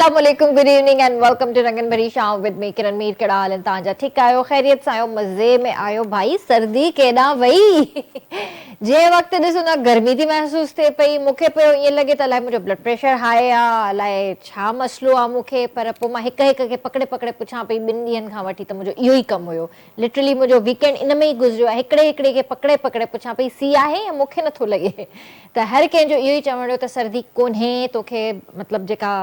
अस्सलाम वालेकुम, good evening and welcome to रंगन भरी शाम विद मी किरण मीर। कड़ा हाल तव्हांजा? ठीकु आहियो? ख़ैरियत सां आहियो? मज़े में आहियो? भाई सर्दी केॾां वई? जंहिं वक़्तु ॾिसो न गर्मी थी महसूस थिए पई, मूंखे पियो ईअं लॻे त अलाए मुंहिंजो ब्लड प्रेशर हाई आहे, अलाए छा मसइलो आहे मूंखे। पर पोइ मां हिक हिक खे पकड़े पकड़े पुछां पई 2 ॾींहंनि खां वठी त मुंहिंजो इहो ई कमु हुयो। लिटरली मुंहिंजो वीकेंड इन में ई गुज़रियो आहे, हिकिड़े हिकिड़े खे पकड़े पकड़े पुछां पई सी आहे या मूंखे नथो लॻे। त हर कंहिंजो इहो ई चवण हुयो त सर्दी कोन्हे, तोखे मतिलबु जेका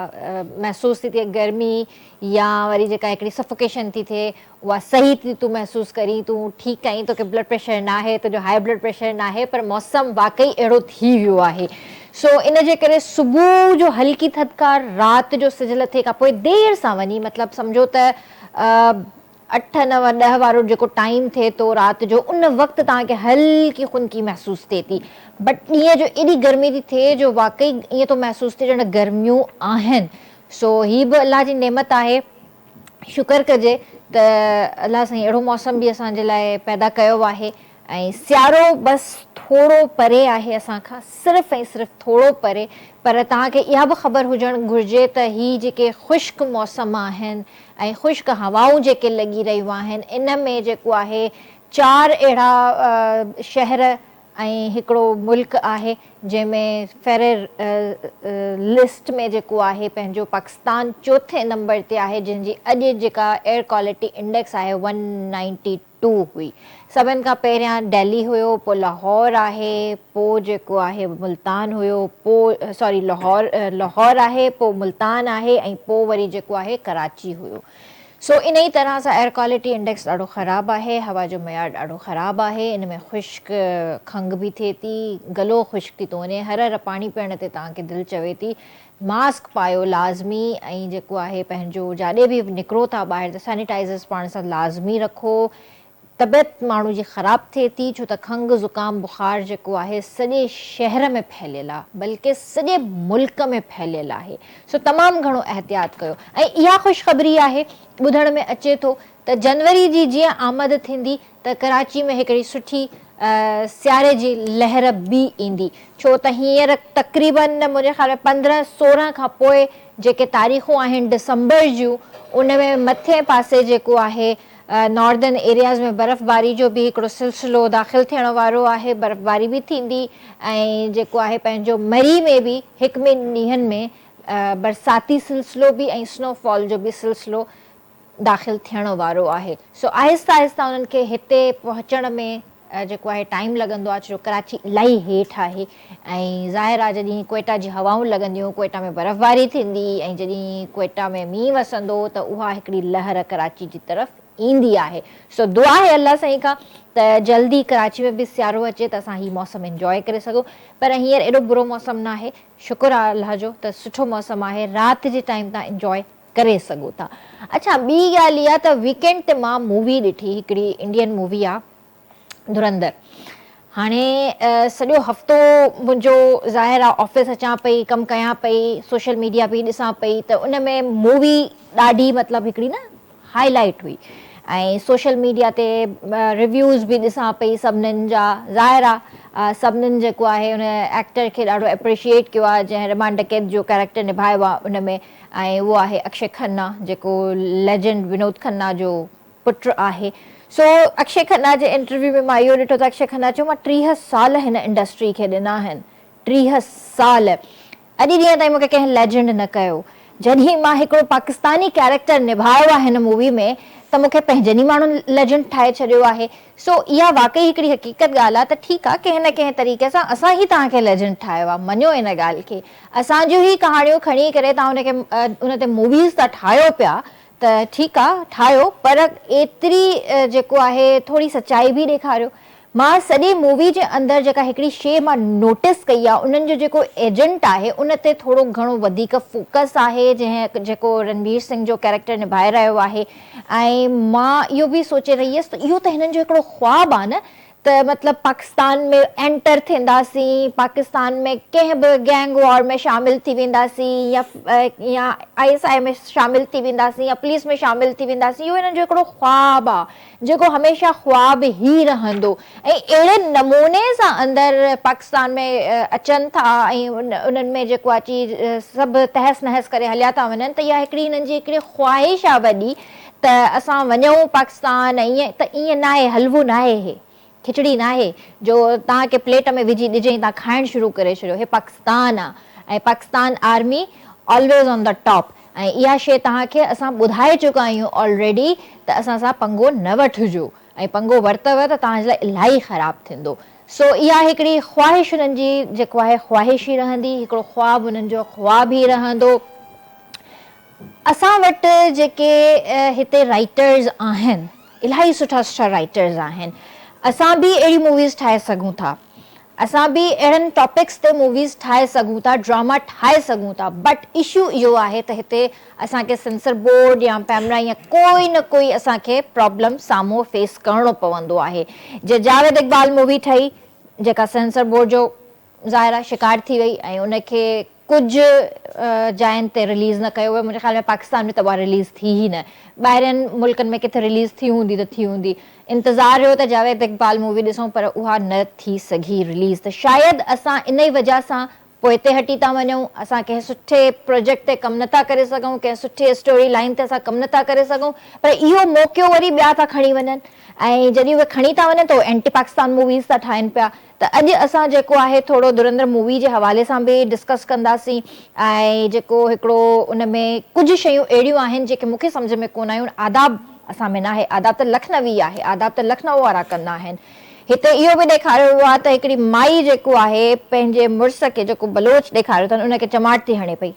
महसूस थी थिए गर्मी या वरी जेका हिकिड़ी सफोकेशन थी थिए उहा सही थी तूं महसूस करी, तूं ठीकु आहीं, तोखे ब्लड प्रेशर न आहे, तुंहिंजो हाई ब्लड प्रेशर न आहे। पर मौसम वाक़ई अहिड़ो थी वियो आहे। सो इन जे करे सुबुह जो हल्की थधिकार, राति जो सिज लथे खां पोइ देरि सां वञी, मतिलबु सम्झो त 8, 9, 10 वारो जेको टाइम थिए थो राति जो, उन वक़्तु तव्हांखे हल्की खुनकी महसूस थिए थी। बट ॾींहं जो एॾी गर्मी थी थिए जो वाक़ई ईअं थो महसूस थिए ॼण गर्मियूं आहिनि। सो हीअ बि अलाह जी नेमत आहे, शुक्र कजे त अलाह साईं अहिड़ो मौसम बि असांजे लाइ पैदा कयो आहे। ऐं सियारो बसि थोरो परे आहे असांखां, सिर्फ़ु ऐं सिर्फ़ु थोरो परे। पर तव्हांखे इहा बि ख़बर हुजणु घुरिजे त हीअ जेके ख़ुश्क मौसम आहिनि ऐं ख़ुश्क हवाऊं जेके लॻी रहियूं आहिनि, इन में जेको आहे 4 अहिड़ा शहर ऐं हिकिड़ो मुल्क आहे जंहिंमें फेरर लिस्ट में जेको आहे पंहिंजो पाकिस्तान 4थे नंबर ते आहे, जंहिंजी अॼु जेका एयर क्वालिटी इंडेक्स आहे 192 हुई। सभिनि खां पहिरियां दिल्ली हुयो, पोइ लाहौर आहे, पोइ जेको आहे मुल्तान हुयो, पोइ सॉरी लाहौर आहे, पोइ मुल्तान आहे, ऐं पोइ वरी जेको आहे कराची हुयो। सो इन ई तरह सां एयर क्वालिटी इंडेक्स ॾाढो ख़राबु आहे, हवा जो मयार ॾाढो ख़राबु आहे। इन में ख़ुश्क खंघि बि थिए थी, गलो ख़ुश्क थी थो वञे, हर पाणी पीअण ते तव्हांखे दिलि चवे थी। मास्क पायो लाज़मी, ऐं जेको आहे पंहिंजो जाॾे बि निकिरो था ॿाहिरि त सैनिटाइज़र्स पाण सां लाज़मी रखो। तबियत माण्हू जी ख़राबु थिए थी, छो त खंघि ज़ुकाम बुख़ार जेको आहे सॼे शहर में फैलियल आहे, बल्कि सॼे मुल्क में फैलियल आहे। सो तमामु घणो एहतियात कयो। ऐं इहा ख़ुशख़बरी आहे, ॿुधण में अचे थो त जनवरी जी जीअं आमद थींदी त कराची में हिकिड़ी सुठी सियारे जी लहर बि ईंदी। छो त हींअर तक़रीबन मुंहिंजे ख़्याल में 15-16 खां पोइ जेके तारीख़ूं आहिनि दिसंबर जूं, उन में मथे पासे जेको आहे नॉर्दर्न एरियाज़ में बर्फ़बारी जो बि हिकिड़ो सिलसिलो दाख़िल थियण वारो आहे। बर्फ़बारी बि थींदी, ऐं जेको आहे पंहिंजो मरी में बि 1-2 ॾींहंनि में बरसाती सिलसिलो बि ऐं स्नोफॉल जो बि सिलसिलो दाख़िल थियण वारो आहे। सो आहिस्ता आहिस्ता उन्हनि खे हिते पहुचण में जेको आहे टाइम लॻंदो आहे, छो कराची इलाही हेठि आहे। ऐं ज़ाहिर आहे जॾहिं क्वेटा जी हवाऊं लॻंदियूं, क्वेटा में बर्फ़बारी थींदी, ऐं जॾहिं क्वेटा में मींहुं वसंदो त उहा हिकिड़ी लहर कराची जी तरफ़ ईंदी आहे। सो दुआ आहे अल्लाह साईं खां त जल्दी कराची में बि सियारो अचे त असां हीउ मौसम इंजॉय करे सघूं। पर हींअर एॾो बुरो मौसम न आहे, शुक्र आहे अल्लाह जो त सुठो मौसम आहे, राति जे टाइम तव्हां इंजॉय करे सघो था। अच्छा, ॿी ॻाल्हि इहा त वीकेंड ते मां मूवी ॾिठी, हिकिड़ी इंडियन मूवी आहे धुरंधर। हाणे सॼो हफ़्तो मुंहिंजो ज़ाहिर आहे ऑफिस अचां पई, कमु कयां पई, सोशल मीडिया बि ॾिसां पई, त उन में मूवी ॾाढी मतिलबु हिकिड़ी न हाईलाइट हुई। ऐं सोशल मीडिया ते रिव्यूज़ बि ॾिसां पई सभिनीनि जा। ज़ाहिर आहे सभिनीनि जेको आहे उन एक्टर खे ॾाढो एप्रिशिएट कयो आहे जंहिं रिमा डकैत जो कैरेक्टर निभायो आहे उन में, ऐं उहो आहे अक्षय खन्ना, जेको लेजेंड विनोद खन्ना जो पुटु आहे। सो अक्षय खन्ना जे इंटरव्यू में मां इहो ॾिठो त अक्षय खन्ना चयो मां 30 साल हिन इंडस्ट्री खे ॾिना आहिनि, 30 साल। अॼु ॾींहं ताईं मूंखे कंहिं लेजेंड न कयो। जॾहिं मां हिकिड़ो पाकिस्तानी कैरेक्टर निभायो आहे हिन मूवी में त मूंखे पंहिंजनि ई माण्हुनि लेजेंड ठाहे छॾियो आहे। सो इहा वाक़ई हिकिड़ी हक़ीक़त ॻाल्हि आहे त ठीकु आहे, कंहिं न कंहिं तरीक़े सां असां ई तव्हांखे लेजेंड ठाहियो आहे, मञो इन ॻाल्हि खे। असांजूं ई कहाणियूं खणी करे तव्हां उनखे उन ते मूवीज़ था ठाहियो पिया त ठीकु आहे ठाहियो, पर एतिरी जेको आहे थोरी सचाई बि ॾेखारियो। मां सॼी मूवी जे अंदरि जेका हिकिड़ी शइ मां नोटिस कई आहे, उन्हनि जो जेको एजेंट आहे उन ते थोरो घणो वधीक फोकस आहे, जेको रणवीर सिंह जो कैरेक्टर निभाए रहियो आहे। ऐं मां इहो बि सोचे रही हुयसि त इहो त हिननि जो हिकिड़ो ख़्वाबु आहे न त मतिलबु पाकिस्तान में एंटर थींदासीं, पाकिस्तान में कंहिं बि गैंग वॉर में शामिलु थी वेंदासीं या ISI में शामिलु थी वेंदासीं या पुलिस में शामिलु थी वेंदासीं, इहो हिननि जो हिकिड़ो ख्वाबु आहे जेको हमेशह ख्वाबु ई रहंदो। ऐं अहिड़े नमूने सां अंदरि पाकिस्तान में अचनि था ऐं उन्हनि में जेको अची सभु तहस नहस करे हलिया था वञनि, त इहा हिकिड़ी हिननि जी हिकिड़ी ख़्वाहिश आहे वॾी त असां वञूं पाकिस्तान। ऐं ईअं त ईअं न आहे, हलवो न आहे, हे खिचड़ी न आहे जो तव्हांखे प्लेट में विझी ॾिजई तव्हां खाइणु शुरू करे छॾियो। हे पाकिस्तान आहे ऐं Pakistan army always on the top. ऐं इहा शइ तव्हांखे असां ॿुधाए चुका आहियूं ऑलरेडी त असां सां पंगो न वठिजो, ऐं पंगो वरितव त तव्हांजे लाइ इलाही ख़राबु थींदो। सो इहा हिकिड़ी ख़्वाहिश हुननि जी जेको आहे ख़्वाहिश ई रहंदी, हिकिड़ो ख्वाबु हुननि जो ख्वाबु ई रहंदो। असां वटि जेके हिते राइटर्स आहिनि, इलाही सुठा सुठा राइटर्स आहिनि। असां बि अहिड़ी मूवीज़ ठाहे सघूं था, असां बि अहिड़नि टॉपिक्स ते मूवीज़ ठाहे सघूं था, ड्रामा ठाहे सघूं था। बट इशू इहो आहे त हिते असांखे सेंसर बोर्ड या पैमरा या कोई न कोई असांखे प्रॉब्लम साम्हूं फेस करिणो पवंदो आहे। जे जावेद इक़बाल मूवी ठही जेका सेंसर बोर्ड जो ज़ाहिर शिकार थी वई ऐं उनखे कुझु जाइनि ते रिलीज़ न कयो वियो, मुंहिंजे ख़्याल में पाकिस्तान में त उहा रिलीज़ थी ई न, ॿाहिरिनि मुल्कनि में किथे रिलीज़ थी हूंदी त थी हूंदी। इंतज़ारु हुयो त जावेद इक़बाल मूवी ॾिसूं पर उहा न थी सघी रिलीज़। त शायदि असां इन ई वजह सां पोइ हिते हटी था वञूं, असां कंहिं सुठे प्रोजेक्ट ते कमु नथा करे सघूं, कंहिं सुठे स्टोरी लाइन ते असां कमु नथा करे सघूं। पर इहो मौक़ो वरी ॿिया था खणी वञनि ऐं जॾहिं उहे खणी था वञनि त उहे एंटी पाकिस्तान मूवीज़ था ठाहिनि पिया। त अॼु असां जेको आहे थोरो धुरंधर मूवी जे हवाले सां बि डिस्कस कंदासीं ऐं जेको हिकिड़ो उन में कुझु शयूं अहिड़ियूं आहिनि जेके मूंखे सम्झ में कोन आयूं। आदाब असां में न आहे, आदाब त लखनवी आहे, आदाब त लखनऊ वारा कंदा आहिनि। हिते इहो बि ॾेखारियो वियो आहे त हिकिड़ी माई जेको आहे पंहिंजे मुड़ुस खे जेको बलोच ॾेखारियो अथनि उनखे चमाट थी हणे पई।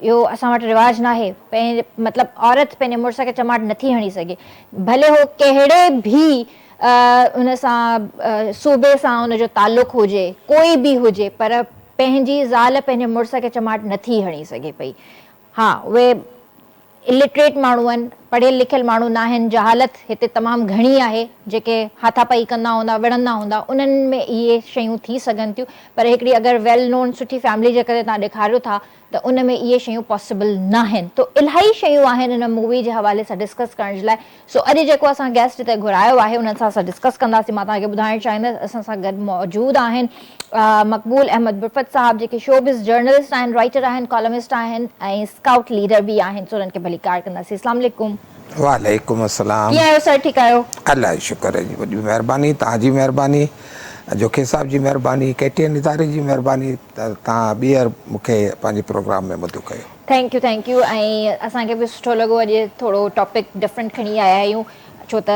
इहो असां वटि रिवाजु न आहे, पंहिंजे मतिलबु औरत पंहिंजे मुड़ुस खे चमाट नथी हणी सघे, भले हो कहिड़े बि उन सां सूबे सां उनजो तालुक़ु हुजे, कोई बि हुजे, पर पंहिंजी ज़ाल पंहिंजे मुड़ुस खे चमाट नथी हणी सघे पई। हा, उहे इलिटरेट माण्हू आहिनि, पढ़ियल लिखियल माण्हू न आहिनि, जहालत हिते तमामु घणी आहे। जेके हाथापाई कंदा हूंदा, विढ़ंदा हूंदा, उन्हनि में इहे शयूं थी सघनि थियूं। पर हिकिड़ी अगरि वेल नोन सुठी फैमिली जे करे तव्हां ॾेखारियो था त उन में इहे शयूं पॉसिबल न आहिनि। तो इलाही शयूं आहिनि हिन मूवी जे हवाले सां डिस्कस करण जे लाइ। सो अॼु जेको असां गेस्ट हिते घुरायो आहे उन्हनि सां असां डिस्कस कंदासीं। मां तव्हांखे ॿुधाइणु चाहींदसि असां सां गॾु मौजूदु आहिनि मक़बूल अहमद बुरफ़त साहब, जेके शोबिज़ जर्नलिस्ट आहिनि, राइटर आहिनि, कॉलमिस्ट आहिनि ऐं स्काउट लीडर बि आहिनि। सो उन्हनि खे भली कार कंदासीं। अस्सलाम वालेकुम। वालेकुम अस्सलाम। कीअं आहियो सर, ठीकु आहियो? अल्लाह जी शुक्र है जी, वॾी महिरबानी, तव्हांजी महिरबानी, जोखे साहब जी महिरबानी, KTN इदारे जी महिरबानी त तव्हां ॿीहर मूंखे पंहिंजे प्रोग्राम में मदद कयो। Thank U. ऐं असांखे बि सुठो लॻो अॼु थोरो टॉपिक डिफरेंट खणी आया आहियूं, छो त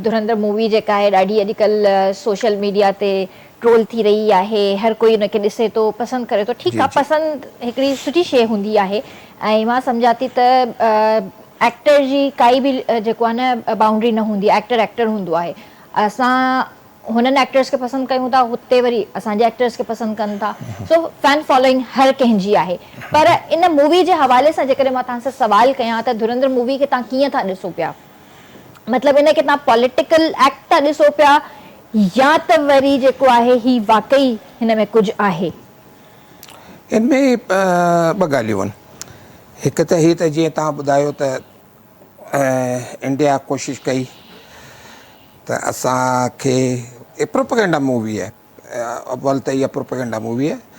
धुरंधर मूवी जेका आहे ॾाढी अॼुकल्ह सोशल मीडिया ते ट्रोल थी रही आहे। हर कोई उनखे ॾिसे थो, पसंदि करे थो। ठीकु आहे, पसंदि हिकिड़ी सुठी शइ हूंदी आहे ऐं मां सम्झां थी त एक्टर जी काई बि जेको आहे न बाउंड्री न हूंदी आहे, एक्टर हूंदो आहे। असां हुननि एक्टर्स खे पसंदि कयूं था, हुते वरी असांजे एक्टर्स खे पसंदि कनि था। सो फैन फॉलोइंग हर कंहिंजी आहे। पर इन मूवी जे हवाले सां जेकॾहिं मां तव्हां सां सवाल कयां त धुरंधर मूवी खे तव्हां कीअं था ॾिसो पिया? मतिलबु इन खे तव्हां पॉलिटिकल एक्ट था ॾिसो पिया या त वरी जेको आहे ही वाकई हिन में कुझु आहे? इन में ॿ ॻाल्हियूं आहिनि। हिकु त हीअ त जीअं तव्हां ॿुधायो त इंडिया कोशिशि कई त असांखे प्रोपेगेंडा मूवी आहे, अव्वल त इहा प्रोपेगेंडा मूवी आहे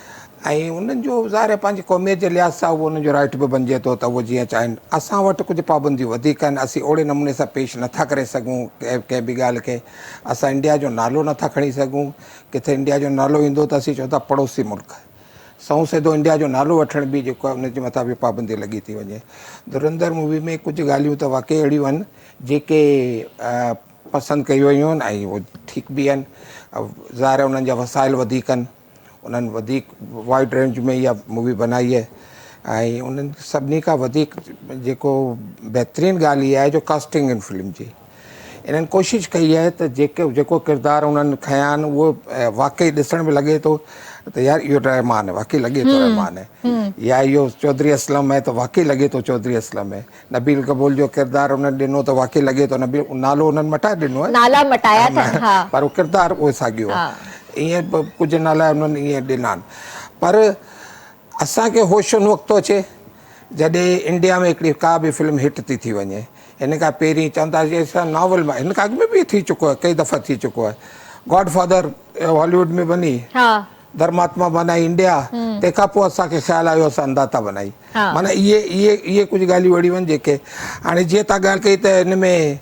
ऐं उन्हनि जो ज़ाहिर आहे पंहिंजी क़ौमियत जे लिहाज़ सां उहो उन्हनि जो राइट बि बणिजे थो त उहो जीअं चाहिनि। असां वटि कुझु पाबंदियूं वधीक आहिनि, असीं ओड़े नमूने सां पेश नथा करे सघूं कंहिं बि ॻाल्हि खे। असां इंडिया जो नालो नथा खणी सघूं, किथे इंडिया जो नालो ईंदो त असीं चऊं था पड़ोसी मुल्क, सऊं सिधो इंडिया जो नालो वठण बि जेको आहे उनजे मथां बि पाबंदी लॻी थी वञे। धुरंधर मूवी में कुझु ॻाल्हियूं त वाक़ई अहिड़ियूं आहिनि जेके पसंदि कयूं वयूं आहिनि ऐं उहे ठीकु बि आहिनि। ज़ाहिर आहे उन्हनि जा वसाइल वधीक आहिनि, उन्हनि वधीक वाइड रेंज में इहा मूवी बनाई आहे ऐं उन्हनि सभिनी खां वधीक जेको बहितरीनु ॻाल्हि इहा आहे जो कास्टिंग इन फिल्म जी। इन्हनि कोशिशि कई आहे त जेको किरदारु उन्हनि खयां आहिनि उहो वाक़ई ॾिसण में लॻे थो त यार इहो रहमान है, वाकई लॻे थो रहमान है, या इहो चौधरी असलम है त वाकई लॻे थो चौधरी असलम है, नबील कबूल जो किरदारु उन्हनि ॾिनो त वाकई लॻे थो नबील, नालो उन्हनि मटाए ॾिनो आहे, नाला मटाया अथनि, हा पर उहो किरदारु उहो साॻियो आहे। ईअं कुझु नाला उन्हनि ईअं ॾिना आहिनि, पर असांखे होश उन वक़्तु थो अचे जॾहिं इंडिया में हिकिड़ी का बि फिल्म हिट थी वञे। हिन खां पहिरीं चवंदा असां नॉवल मां, हिन खां अॻु में बि थी चुको आहे, कई दफ़ा थी चुको आहे। गॉड फादर हॉलीवुड में बनी, धर्मात्मा बनाई इंडिया, तंहिंखां पोइ असांखे ख़्यालु आयो असां अंदाता बनाई। माना इहे कुझु ॻाल्हियूं अहिड़ियूं आहिनि जेके हाणे जीअं तव्हां ॻाल्हि कई त हिन में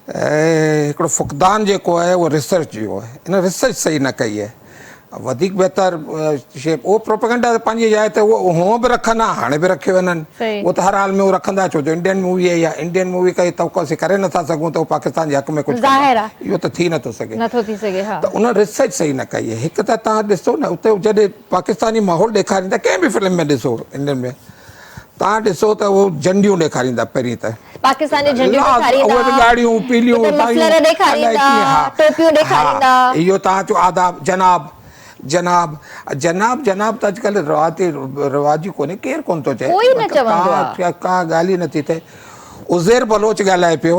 हिकिड़ो फुक़दान जेको आहे उहो रिसर्च जो आहे, हिन रिसर्च सही न कई आहे। वधीक बहितर शइ उहो प्रोपेगेंडा पंहिंजी जाइ ते उहो हूअं बि रखनि हा, हाणे बि रखियो वञनि, उहो त हर हाल में उहो रखंदा, छो जो इंडियन मूवी आहे या इंडियन मूवी काई तवको असीं करे नथा सघूं त उहो पाकिस्तान जे हक़ में कुझु इहो त थी नथो सघे, त उन रिसर्च सही न कई आहे। हिकु त तव्हां ॾिसो न उते जॾहिं पाकिस्तानी माहौल ॾेखारींदा कंहिं बि फिल्म में ॾिसो इंडियन में, तव्हां ॾिसो त उहो झंडियूं ॾेखारींदा पहिरीं त, पाकिस्तानी झंडियूं ॾेखारींदा, ॻाढ़ियूं पीलियूं टोपियूं ॾेखारींदा, इहो तव्हां चओ आदाब जनाब जनाब जनाब जनाब त अॼुकल्ह रिवाजी कोन्हे, केरु कोन थो चए, का ॻाल्हि ई नथी थिए। उज़ैर बलोच ॻाल्हाए पियो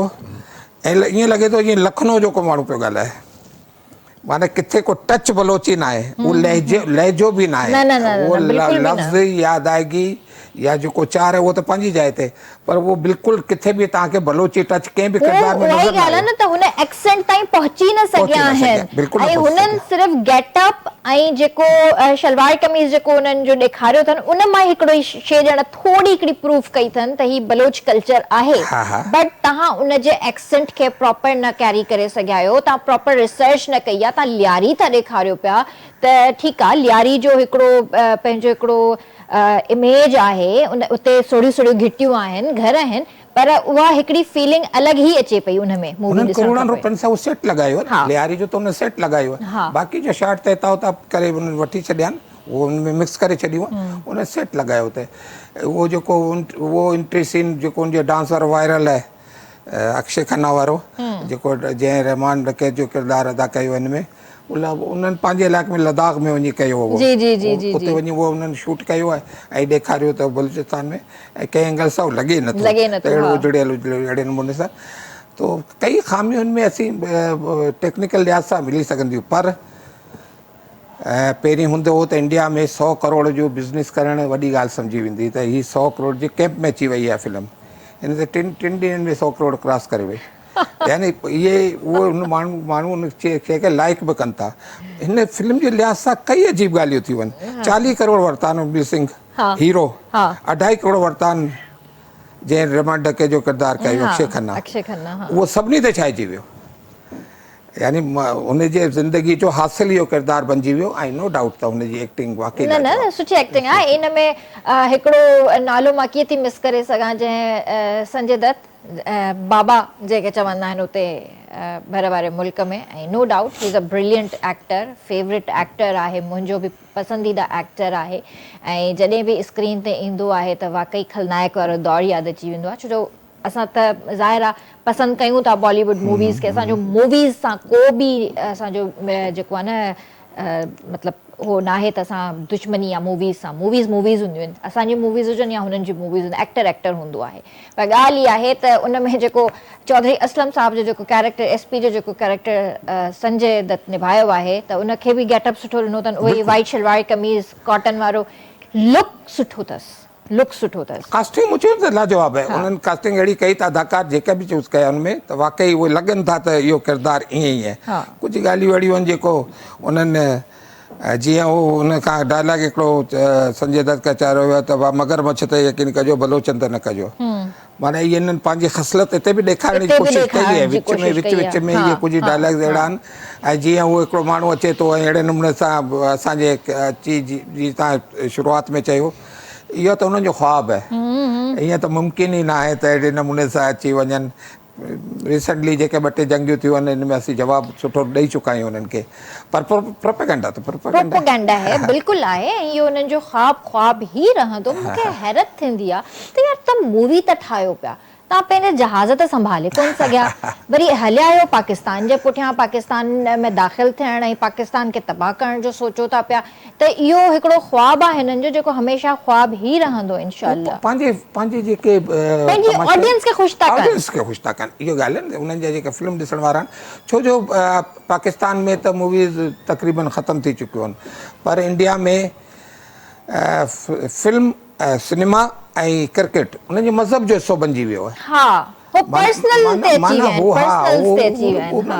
ऐं ईअं लॻे थो जीअं लखनऊ जो को माण्हू पियो ॻाल्हाए, माना किथे को टच बलोची न आहे, उहो लहजो बि न आहे, उहो लफ़्ज़ यादि या जेको चार है वो तो पंहिंजी जाइ ते, पर वो बिल्कुलु किथे बि तव्हांखे बलोची टच कंहिं बि किरदार में नज़र न आहे न, त हुन एक्सेंट ताईं पहुची न सघिया आहिनि। ऐं हुननि सिर्फ़ गेटअप ऐं जेको शलवार कमीज़ जेको उन्हनि जो ॾेखारियो अथनि उन मां हिकिड़ो शइ ॼण थोरी हिकिड़ी प्रूफ कई अथनि त ही बलोच कल्चर आहे, बट तव्हां उन जे एक्सेंट खे प्रॉपर न कैरी करे सघिया आहियो, तव्हां प्रॉपर रिसर्च न कई आहे, तव्हां लियारी था ॾेखारियो पिया त ठीकु आहे, लियारी जो हिकिड़ो पंहिंजो हिकिड़ो इमेज आहे, उन उते सोढ़ियूं सोढ़ियूं घिटियूं आहिनि, घर आहिनि, पर उहा हिकिड़ी फीलिंग अलॻि ई अचे पई उन में। उन्हनि करोड़नि रुपयनि सां उहो सेट लॻायो, लियारी जो त उन सेट लॻायो, बाक़ी जो शॉट त हितां हुतां करे उन्हनि वठी छॾिया आहिनि, उहो उन में मिक्स करे छॾियूं, उन सेट लॻायो हुते। उहो जेको उहो एंट्री सीन जेको उनजो डांस वारो वायरल आहे, अक्षय खन्ना वारो जेको जंहिं रहमान डकैत जो किरदारु अदा कयो हिन में, उन्हनि पंहिंजे इलाइक़े में लद्दाख में वञी कयो हो, उते वञी उहो उन्हनि शूट कयो आहे ऐं ॾेखारियो त बलूचिस्तान में, ऐं कंहिं एंगल सां लॻे नथो अहिड़ो उजड़ियल अहिड़े नमूने सां, तो कई खामियूं में असीं टेक्निकल लिहाज़ सां मिली सघंदियूं, पर पहिरीं हूंदो हो त इंडिया में 100 करोड़ जो बिज़नेस करणु वॾी ॻाल्हि सम्झी वेंदी, त हीअ 100 करोड़ जे कैंप में अची वई आहे फिल्म, हिन ते टिनि ॾींहंनि में 100 करोड़ क्रॉस करे वई, यानी इहे उहे उन माण्हू उन शइ खे लाइक बि कनि था। हिन फिल्म जे लिहाज़ सां कई अजीब ॻाल्हियूं थी वञनि, 40 करोड़ वरिता आहिनि रणवीर सिंह हीरो, 2.5 करोड़ वरिता आहिनि जंहिं रहमान डकैत जो किरदारु कयो अक्षय खन्ना, उहो सभिनी ते छाइजी वियो, यानी हुनजे ज़िंदगी जो हासिल इहो किरदारु बणिजी वियो, ऐं नो डाउट त हुनजी एक्टिंग वाकई न सुठी एक्टिंग आहे। इन में हिकिड़ो नालो मां कीअं थी मिस करे सघां, जंहिं संजय दत्त बाबा जेके चवंदा आहिनि उते भर वारे मुल्क में, ऐं no doubt he is a brilliant actor, favourite actor आहे, मुंहिंजो बि पसंदीदा एक्टर आहे, ऐं जॾहिं बि स्क्रीन ते ईंदो आहे त वाकई खलनायक वारो दौर यादि अची वेंदो आहे, छो जो असां त ज़ाहिर आहे पसंदि कयूं था बॉलीवुड मूवीज़ खे, असांजो मूवीज़ सां को बि असांजो जेको आहे न मतिलबु उहो न आहे त असां दुश्मनी आहे मूवीज़ सां, मूवीज़ हूंदियूं आहिनि, असांजी मूवीज़ हुजनि या हुननि जी मूवीज़ हुजनि, एक्टर हूंदो आहे, पर ॻाल्हि इहा आहे त उन में जेको चौधरी असलम साहब जो जेको कैरेक्टर SP जो जेको कैरेक्टर संजय दत्त निभायो आहे, त उनखे बि गेटअप सुठो ॾिनो अथनि, उहो ई वाइट शलवार कमीज़ कॉटन वारो, लुक सुठो अथसि, लुक सुठो अथसि, कास्टिंग मुझे त लाजवाब आहे, उन्हनि कास्टिंग अहिड़ी कई त अदाकार जेके बि चूज़ कया हुनमें त वाकई उहे लॻनि था त इहो किरदारु ईअं ई आहे। कुझु ॻाल्हियूं अहिड़ियूं आहिनि जेको उन्हनि जीअं उहो उन खां डायलॉग हिकिड़ो संजय दत्त खां चयो वियो त वाह मगरमच्छ ते यकीन कजो बलोचन ते न कजो, माना इहे हिननि पंहिंजी ख़सलत हिते बि ॾेखारण जी कोशिशि कई आहे, विच में इहे कुझु डायलॉग्स अहिड़ा आहिनि, ऐं जीअं उहो हिकिड़ो माण्हू अचे थो ऐं अहिड़े नमूने सां असांजे चीज़ जी तव्हां शुरूआति में चयो, इहो त हुननि जो ख़्वाबु आहे, ईअं त मुमकिन ई न आहे त अहिड़े नमूने सां अची वञनि। रिसेंटली जेके 2-3 जंगियूं थियूं आहिनि हिन में असीं जवाबु सुठो ॾेई चुका आहियूं उन्हनि खे, पर प्रोपेगेंडा त प्रोपेगेंडा आहे, बिल्कुलु आहे, ऐं इहो उन्हनि जो ख़्वाबु ई रहंदो। मूंखे हैरत थींदी आहे त यार तव्हां मूवी त ठाहियो पिया, तव्हां पंहिंजे जहाज़ त संभाले कोन सघिया, वरी हलिया आहियो पाकिस्तान जे पुठियां, पाकिस्तान में दाख़िल थियण ऐं पाकिस्तान खे तबाह करण जो सोचो था पिया, त इहो हिकिड़ो ख्वाबु आहे हिननि जो जेको हमेशह ख्वाबु ई रहंदो इंशाअल्लाह। पंहिंजे जेके पंहिंजी ऑडियंस खे ख़ुशि था कनि, ऑडियंस खे ख़ुशि था कनि, इहो ॻाल्हि आहे न उन्हनि जा जेके फिल्म ॾिसण वारा आहिनि। छो जो पाकिस्तान में त मूवीज़ तक़रीबन ख़तमु थी चुकियूं आहिनि, पर इंडिया में फिल्म सिनेमा ऐं क्रिकेट उन्हनि जे मज़हब जो हिसो बणिजी वियो आहे। हा हो पर्सनल ते अची विया आहिनि, पर्सनल ते अची विया आहिनि, हा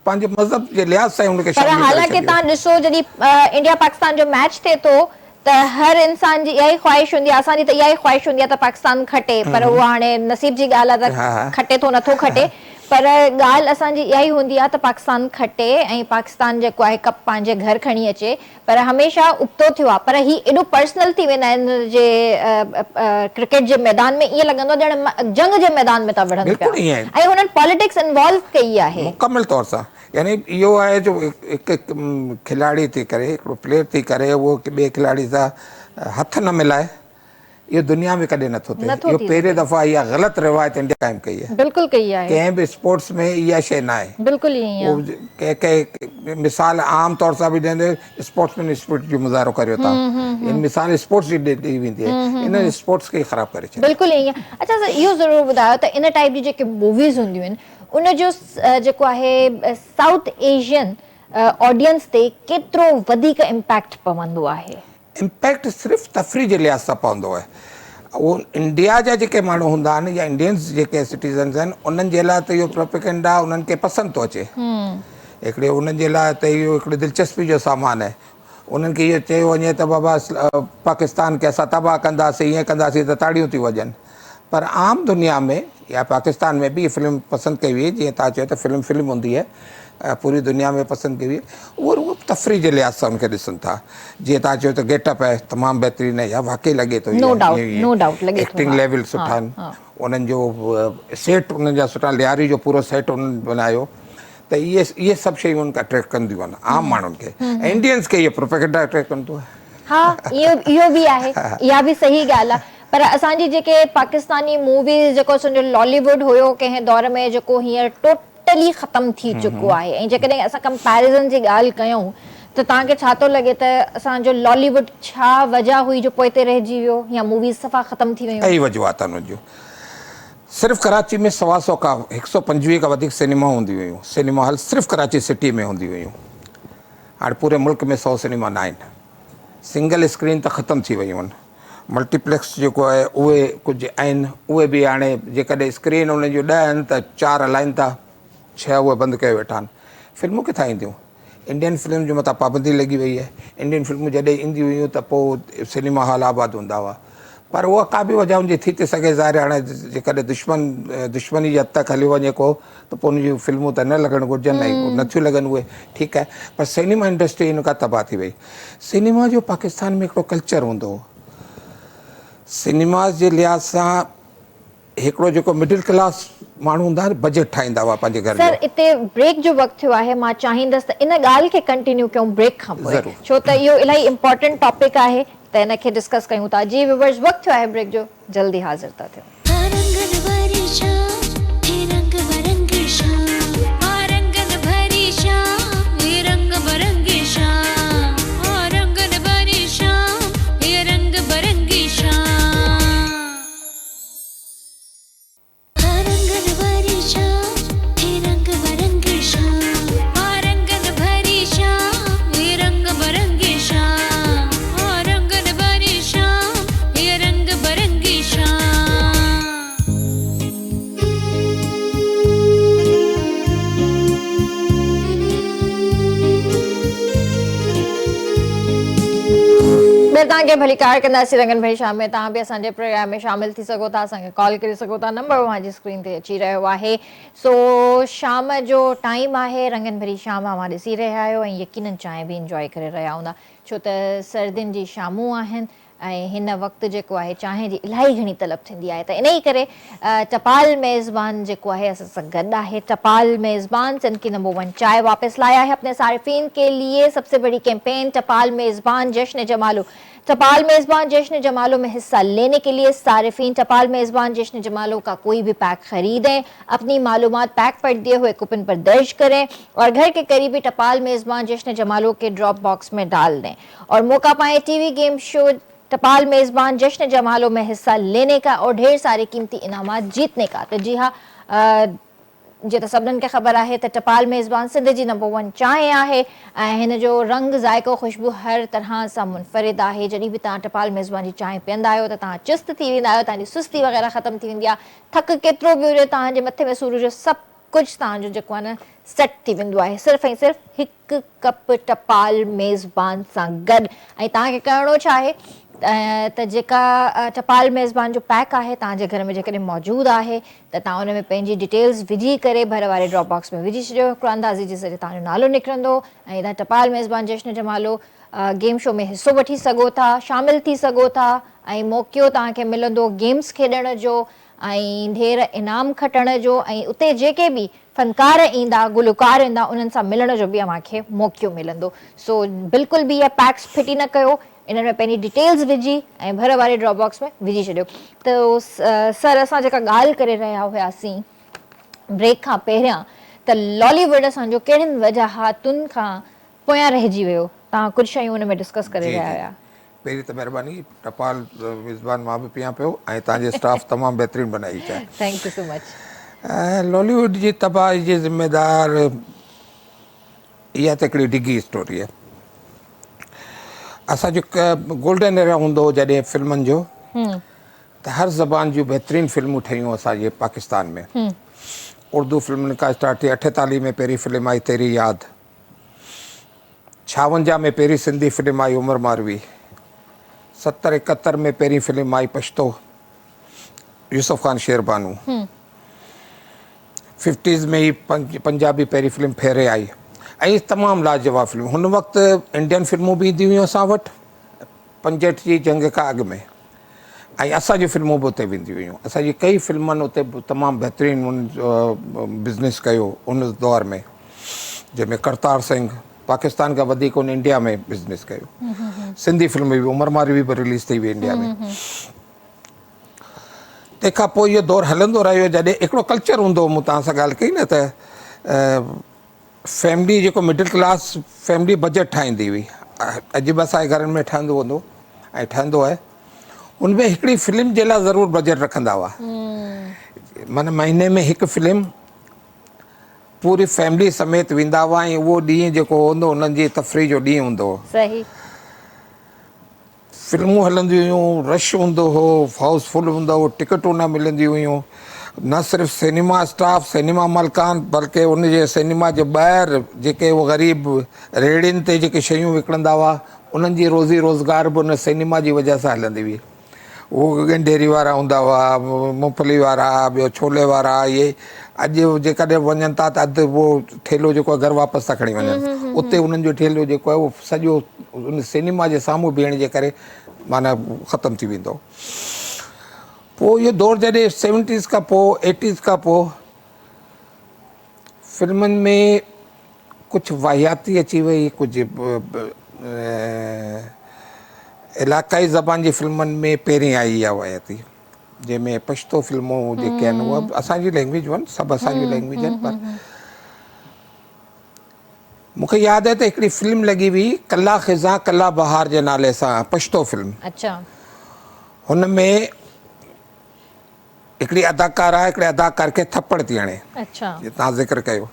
पंहिंजे मज़हब जे लिहाज़ सां उनखे पर शामिल करे हालांकि छॾियो। तव्हां ॾिसो जॾहिं इंडिया पाकिस्तान जो मैच थिए थो त हर इंसान जी इहा ई ख़्वाहिश हूंदी आहे, असांजी त इहा ई ख़्वाहिश हूंदी आहे त पाकिस्तान खटे, पर उहा हाणे नसीब जी ॻाल्हि आहे त खटे थो नथो खटे, पर ॻाल्हि असांजी इहा ई हूंदी आहे त पाकिस्तान खटे ऐं पाकिस्तान जेको आहे कप पंहिंजे घर खणी अचे, पर हमेशह उबतो थियो आहे। पर ही एॾो पर्सनल थी वेंदा आहिनि जे क्रिकेट जे मैदान में, ईअं लॻंदो आहे ॼण जंग जे मैदान में था विढ़नि पिया, बिल्कुलु ईअं ऐं हुननि पॉलिटिक्स इन्वॉल्व कई आहे मुकमिल तौर सां। यानी इहो आहे जो हिकु खिलाड़ी थी करे, हिकिड़ो प्लेयर थी करे उहो ॿिए खिलाड़ी सां हथ न मिलाए, इहो दुनिया में कॾहिं नथो थिए। इहो पहिरें दफ़ा इहा ग़लति रिवायत इंडिया क़ाइमु कई आहे। बिल्कुलु कई आहे, कंहिं बि स्पोर्ट्स में इहा शइ न आहे। बिल्कुलु ईअं आहे। कंहिं मिसाल आम तौर सां बि ॾींदे स्पोर्ट्समैन स्पिरिट जो मुज़ाहिरो करियो था, इन मिसाल स्पोर्ट्स जी ॾेई वेंदी आहे, इन स्पोर्ट्स खे ख़राबु करे छॾियो। बिल्कुलु ईअं। अच्छा सर इहो ज़रूरु ॿुधायो त इन टाइप जी जेके मूवीज़ हूंदियूं आहिनि उनजो जेको आहे साउथ एशियन ऑडियंस ते केतिरो वधीक इम्पैक्ट पवंदो आहे? इम्पैक्ट सिर्फ़ु तफ़री जे लिहाज़ सां पवंदो आहे। उहो इंडिया जा जेके माण्हू हूंदा आहिनि या इंडियंस जेके सिटीज़न्स आहिनि उन्हनि जे लाइ त इहो प्रोपेगेंडा उन्हनि खे पसंदि थो अचे। हिकिड़े उन्हनि जे लाइ त इहो हिकिड़ी दिलचस्पी जो सामान आहे। उन्हनि खे इहो चयो वञे त बाबा पाकिस्तान खे असां तबाह कंदासीं, ईअं कंदासीं त ताड़ियूं थी वॼनि, पर आम दुनिया में या पाकिस्तान में बि फिल्म पसंदि कई हुई, जीअं तव्हां चयो त फिल्म हूंदी आहे, पूरी दुनिया में पसंदि कई हुई, उहो तफ़री जे लिहाज़ सां उनखे ॾिसनि था। जीअं तव्हां चयो त गेटअप आहे तमामु बहितरीनु आहे, या वाकई लॻे थो एक्टिंग लेवल सुठा आहिनि, उन्हनि जो सेट उन्हनि जा सुठा, लियारी जो पूरो सेट उन्हनि बनायो, त इहे सभु शयूं उनखे अट्रैक्ट कंदियूं आहिनि आम माण्हुनि खे, ऐं इंडियंस खे इहो प्रोपेगेंडा अट्रैक्ट कंदो आहे। हा इहो बि आहे, इहा बि सही ॻाल्हि आहे। पर असांजी जेके पाकिस्तानी मूवीज़ जेको असांजो लॉलीवुड हुयो कंहिं दौर में, जेको हींअर टोटली ख़तमु थी चुको आहे, ऐं जेकॾहिं असां कंपैरिज़न जी ॻाल्हि कयूं त तव्हांखे छा थो लॻे त असांजो लॉलीवुड छा वजह हुई जो पोइ ते रहिजी वियो, या मूवीज़ सफ़ा ख़तमु थी वियूं? कई वजूहात आहिनि हुन जूं। सिर्फ़ु कराची में 125 खां 125 खां वधीक सिनेमा हूंदियूं हुयूं, सिनेमा हॉल सिर्फ़ु कराची सिटी में हूंदियूं हुयूं। हाणे पूरे मुल्क में 100 सिनेमा न आहिनि, सिंगल स्क्रीन त ख़तमु थी वियूं आहिनि। मल्टीप्लेक्स जेको आहे उहे कुझु आहिनि, उहे बि हाणे जेकॾहिं स्क्रीन उन्हनि जूं 10 आहिनि त 4 हलाइनि था, 6 उहे बंदि कयो वेठा आहिनि। फिल्मूं किथां ईंदियूं? इंडियन फिल्म जे मथां पाबंदी लॻी वई आहे। इंडियन फिल्मूं जॾहिं ईंदियूं हुयूं त पोइ सिनेमा हॉल आबाद हूंदा हुआ, पर उहा का बि वजह हुजे थी थी सघे ज़ाहिर हाणे जेकॾहिं दुश्मनी जी हद तक हली वञे को त पोइ उन जूं फिल्मूं त न लॻणु घुरिजनि, ऐं नथियूं लॻनि उहे, ठीकु आहे, पर सिनेमा इंडस्ट्री इन खां तबाह थी वई। सिनेमा जो पाकिस्तान में हिकिड़ो कल्चर हूंदो हो, सिनेमा जे लिहाज़ सां हिकिड़ो जेको मिडिल क्लास माण्हू हूंदा आहिनि बजट ठाहींदा हुआ पंहिंजे घर सर जो। हिते ब्रेक जो वक़्तु थियो आहे, मां चाहींदसि त इन ॻाल्हि खे कंटिन्यू कयूं ब्रेक खां पोइ, छो त इहो इलाही इम्पोर्टेंट टॉपिक आहे, त इन खे डिस्कस कयूं था। जी व्यूअर्स, वक़्तु थियो आहे ब्रेक जो, जल्दी हाज़िर था थियूं। तव्हांखे भली कार कंदासीं रंगन भरी शाम में। तव्हां बि असांजे प्रोग्राम में शामिल थी सघो था, असांखे कॉल करे सघो था, नंबर मुंहिंजी स्क्रीन ते अची रहियो आहे। सो शाम जो टाइम आहे, रंगन भरी शाम मां ॾिसी रहिया आहियो, ऐं यकीनन चांहि बि इंजॉय करे रहिया हूंदा, छो त सर्दियुनि जी शामूं आहिनि ऐं हिन वक़्तु जेको आहे चांहि जी इलाही घणी तलब थींदी आहे, त इन ई करे टपाल मेज़बान जेको आहे असां सां गॾु आहे। टपाल मेज़बान सिंध की नंबर 1 चाय वापस लाया है अपने सारिफीन के लिए। सबसे बड़ी कैंपेन टपाल मेज़बान जश्न जमालो। टपाल मेज़बान जश्न जमालो में हिस्सा लेने के लिए सारिफीन टपाल मेज़बान जश्न जमालो का कोई भी पैक खरीदें, अपनी मालूमात पैक पर दिए हुए कूपन पर दर्ज करें और घर के करीबी टपाल मेज़बान जश्न जमालो के ड्रॉप बॉक्स में डाल दें और मौका पाएं टीवी गेम शो टपाल मेज़बान जश्न जमालो में हिस्सा लेने का और ढेर सारे कीमती इनामात जीतने का। तो जी हाँ, जे त सभिनीनि खे ख़बर आहे त टपाल मेज़बान सिंध जी नंबर 1 चांहि आहे ऐं हिन जो रंग ज़ाइक़ो ख़ुशबू हर तरह सां मुनफ़रिद आहे। जॾहिं बि तव्हां टपाल मेज़बान जी चांहि पीअंदा आहियो त तव्हां चुस्त थी वेंदा आहियो, तव्हांजी सुस्ती वग़ैरह ख़तमु थी वेंदी आहे, थक केतिरो बि हुजे तव्हांजे मथे में सूर हुजे, सभु कुझु तव्हांजो जेको आहे न सेट थी वेंदो आहे सिर्फ़ु ऐं सिर्फ़ु हिकु कप टपाल मेज़बान सां गॾु। ऐं तव्हांखे करिणो छा आहे त जेका टपाल मेज़बान जो पैक आहे तव्हांजे घर में जेकॾहिं मौजूदु आहे त तव्हां उन में पंहिंजी डिटेल्स विझी करे भर वारे ड्रॉप बॉक्स में विझी छॾियो। हिकिड़ो अंदाज़े जे ज़रिए तव्हांजो नालो निकिरंदो ऐं तव्हां टपाल मेज़बान जश्न जमालो गेम शो में हिसो वठी सघो था, शामिलु थी सघो था ऐं मौक़ो तव्हांखे मिलंदो गेम्स खेॾण जो ऐं ढेर इनाम खटण जो ऐं उते जेके बि फ़नकार ईंदा, गुलकार ईंदा, उन्हनि सां मिलण जो बि अव्हांखे मौक़ो मिलंदो। सो बिल्कुलु बि इहा पैक्स फिटी न कयो, इन्हनि में पंहिंजी डिटेल्स विझी ऐं भर वारे ड्रॉप बॉक्स में विझी छॾियो। त सर असां जेका ॻाल्हि करे रहिया हुआसीं ब्रेक खां पहिरियां त लॉलीवुड असांजो कहिड़ियुनि वजहातुनि खां पोयां रहिजी वियो, तव्हां कुझु शयूं हुन में डिस्कस करे रहिया हुया। पहिरीं त महिरबानी, टपाल मेज़बान मां बि पियां पियो ऐं तव्हांजे स्टाफ तमामु बहितरीनु बनाई चाहे। Thank you so much. Lollywood जी तबाही जी ज़िम्मेदार इहा त हिकिड़ी डिघी स्टोरी आहे। असांजो गोल्डन एरा हूंदो हो जॾहिं फिल्मनि जो, त हर ज़बान जूं बहितरीनु फिल्मूं ठहियूं असांजे पाकिस्तान में। उर्दू फिल्मुनि खां स्टार्ट थी 48 में पहिरीं फिल्म आई तेरी याद, 56 में पहिरीं सिंधी फिल्म आई उमर मारवी, 70-71 में पहिरीं फिल्म आई पश्तो यूसुफ ख़ान शेरबानू, 50s में ही पंजाबी पहिरीं फिल्म फेरे आई ऐं तमामु लाजवाब फिल्म। हुन वक़्तु इंडियन फिल्मूं बि ईंदियूं हुयूं असां वटि 65 जी जंग खां अॻु में, ऐं असांजी फिल्मूं बि उते वेंदियूं हुयूं। असांजी कई फिल्मनि उते तमामु बहितरीनु बिज़नेस कयो उन दौर में, जंहिंमें करतार सिंह पाकिस्तान खां वधीक उन इंडिया में बिज़नेस कयो। सिंधी फिल्म बि उमर मारवी बि रिलीज़ थी हुई इंडिया में। तंहिंखां पोइ इहो दौरु हलंदो रहियो जॾहिं हिकिड़ो कल्चर हूंदो हो। मूं तव्हां सां ॻाल्हि कई न त फैमिली जेको मिडिल क्लास फैमिली बजट ठाहींदी हुई, अॼु बि असांजे घरनि में ठहंदो हूंदो ऐं ठहंदो आहे, उनमें हिकिड़ी फिल्म जे लाइ ज़रूरु बजट रखंदा हुआ। माना महीने में हिकु फिल्म पूरी फैमिली समेत वेंदा हुआ ऐं उहो ॾींहुं जेको हूंदो उन्हनि जी तफ़रीह जो ॾींहुं हूंदो हो। सही, फिल्मूं हलंदियूं हुयूं, रश हूंदो हो, हाउसफुल हूंदो हो, टिकटूं न मिलंदियूं हुयूं। न सिर्फ़ु सिनेमा स्टाफ, सिनेमा मालिकान, बल्कि उनजे सिनेमा जे ॿाहिरि जेके उहे ग़रीब रेड़ियुनि ते जेके शयूं विकिणंदा हुआ, उन्हनि जी रोज़ी रोज़गार बि उन सिनेमा जी वजह सां हलंदी हुई। उहो ॻंढेरी वारा हूंदा हुआ, मूंगफली वारा, ॿियो छोले वारा, इहे अॼु जेकॾहिं वञनि था त अधु उहो ठेलो जेको आहे घरु वापसि था खणी वञनि। उते उन्हनि जो ठेलो जेको आहे उहो सॼो उन सिनेमा जे साम्हूं बीहण जे करे माना ख़तमु थी वेंदो। पोइ इहो दौरु जॾहिं 70s खां पोइ 80s खां पोइ फिल्मनि में कुझु वाहियाती अची वई, कुझु इलाक़ाई ज़बान जी फिल्मनि में पहिरीं आई इहा वाहियाती, जंहिंमें पश्तो फिल्मूं जेके आहिनि उहा असांजी लैंग्वेज आहिनि, सभु असांजी लैंग्वेज आहिनि। पर मूंखे यादि आहे त हिकिड़ी फिल्म लॻी हुई कला ख़िज़ा कला बहार जे नाले सां, पश्तो फिल्म। अच्छा, हुन में हिकिड़ी अदाकारा हिकिड़े अदाकार खे थप्पड़ थी हणे, अच्छा, तव्हां ज़िक्र कयो।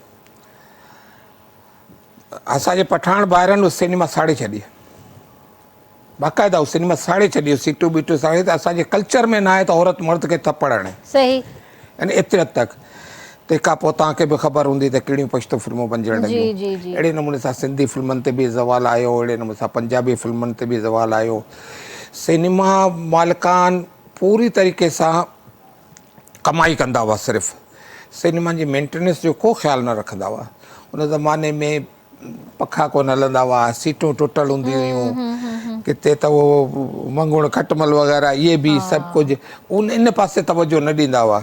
असांजे पठाण ॿाहिरनि उहो सिनेमा साड़े छॾी, बाक़ाइदा उहो सिनेमा साड़े छॾियो, सीटूं बीटूं साड़े। त असांजे कल्चर में न आहे त औरत मर्द खे थप्पड़ हणे, सही, यानी एतिरे हद तक। तंहिंखां पोइ तव्हांखे बि ख़बर हूंदी त कहिड़ियूं पश्तो फिल्मूं बणजण जी लॻियूं। जी जी, अहिड़े नमूने सां सिंधी फिल्मनि ते बि ज़वालु आयो, अहिड़े नमूने सां पंजाबी फिल्मनि ते बि ज़वालु आयो। सिनेमा मालिकान पूरी तरीक़े सां कमाई कंदा हुआ, सिर्फ़ु सिनेमा जी मेंटेनेंस जो को ख़्यालु न रखंदा हुआ। उन ज़माने में पखा कोन हलंदा हुआ, सीटूं टुटल हूंदियूं हुयूं, किथे त उहो मंगुण खटमल वग़ैरह इहे बि सभु कुझु इन पासे तवजो न ॾींदा हुआ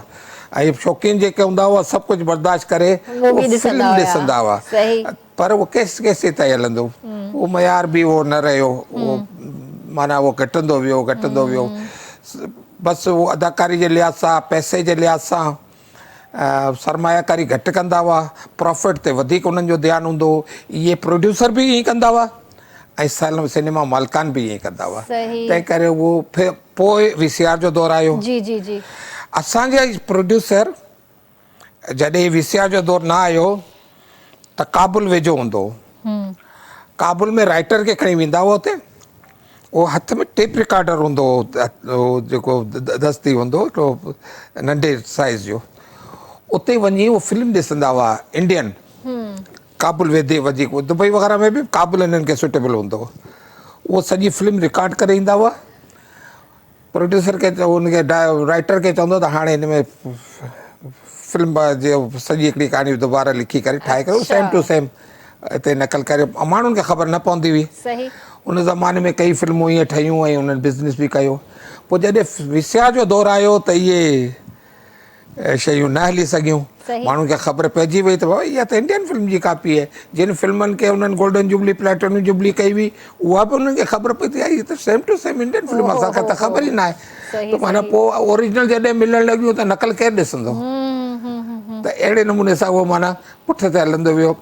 ऐं शौक़ीन जेके हूंदा हुआ सभु कुझु बर्दाश्त करे वो बि फिल्म ॾिसंदा हुआ सही। पर उहो केसि ताईं हलंदो उहो मयार बि उहो न रहियो उहो माना उहो घटंदो वियो बसि उहो अदाकारी जे लिहाज़ सां पैसे जे लिहाज़ सां सरमायाकारी घटि कंदा हुआ प्रॉफिट ते वधीक उन्हनि जो ध्यानु हूंदो हो इहे प्रोड्यूसर बि ईअं कंदा हुआ ऐं सिनेमा मालिकान बि ईअं कंदा हुआ तंहिं करे उहो पोइ VCR जो दौरु आयो जी जी जी असांजा प्रोड्यूसर जॾहिं VCR जो दौरु न आयो त काबुल वेझो हूंदो हो काबुल में राइटर खे खणी वेंदा हुआ हुते उहो हथ में टेप रिकॉर्डर हूंदो हो जेको दस्ती हूंदो हिकिड़ो नंढे साइज़ जो उते वञी उहो फिल्म ॾिसंदा हुआ इंडियन काबुल वेदे वधीक दुबई वग़ैरह में बि काबुल हिननि खे सुटेबल हूंदो हो उहो सॼी फिल्म रिकॉर्ड करे ईंदा हुआ प्रोड्यूसर खे हुनखे राइटर खे चवंदो त हाणे हिन में फिल्म जो सॼी हिकिड़ी कहाणी दुबारा लिखी करे ठाहे करे सेम टू सेम हिते नकल करे माण्हुनि खे ख़बर न पवंदी हुई उन ज़माने में कई फिल्मूं ईअं ठहियूं ऐं उन्हनि बिज़नेस बि कयो पोइ जॾहिं VCR जो दौरु आयो त इहे शयूं न हली सघियूं माण्हुनि खे ख़बर पइजी वई त भाई इहा त इंडियन फिल्म जी कॉपी आहे जिन फिल्मनि खे उन्हनि गोल्डन जुबली प्लेटिनम जुबली कई हुई उहा बि उन्हनि खे ख़बर पई थी हीअ त same to same Indian film असांखे त ख़बर ई न आहे त माना पोइ ओरिजिनल जॾहिं मिलणु लॻियूं त नकल केरु ॾिसंदो त अहिड़े नमूने सां उहो माना पुठिते हलंदो वियो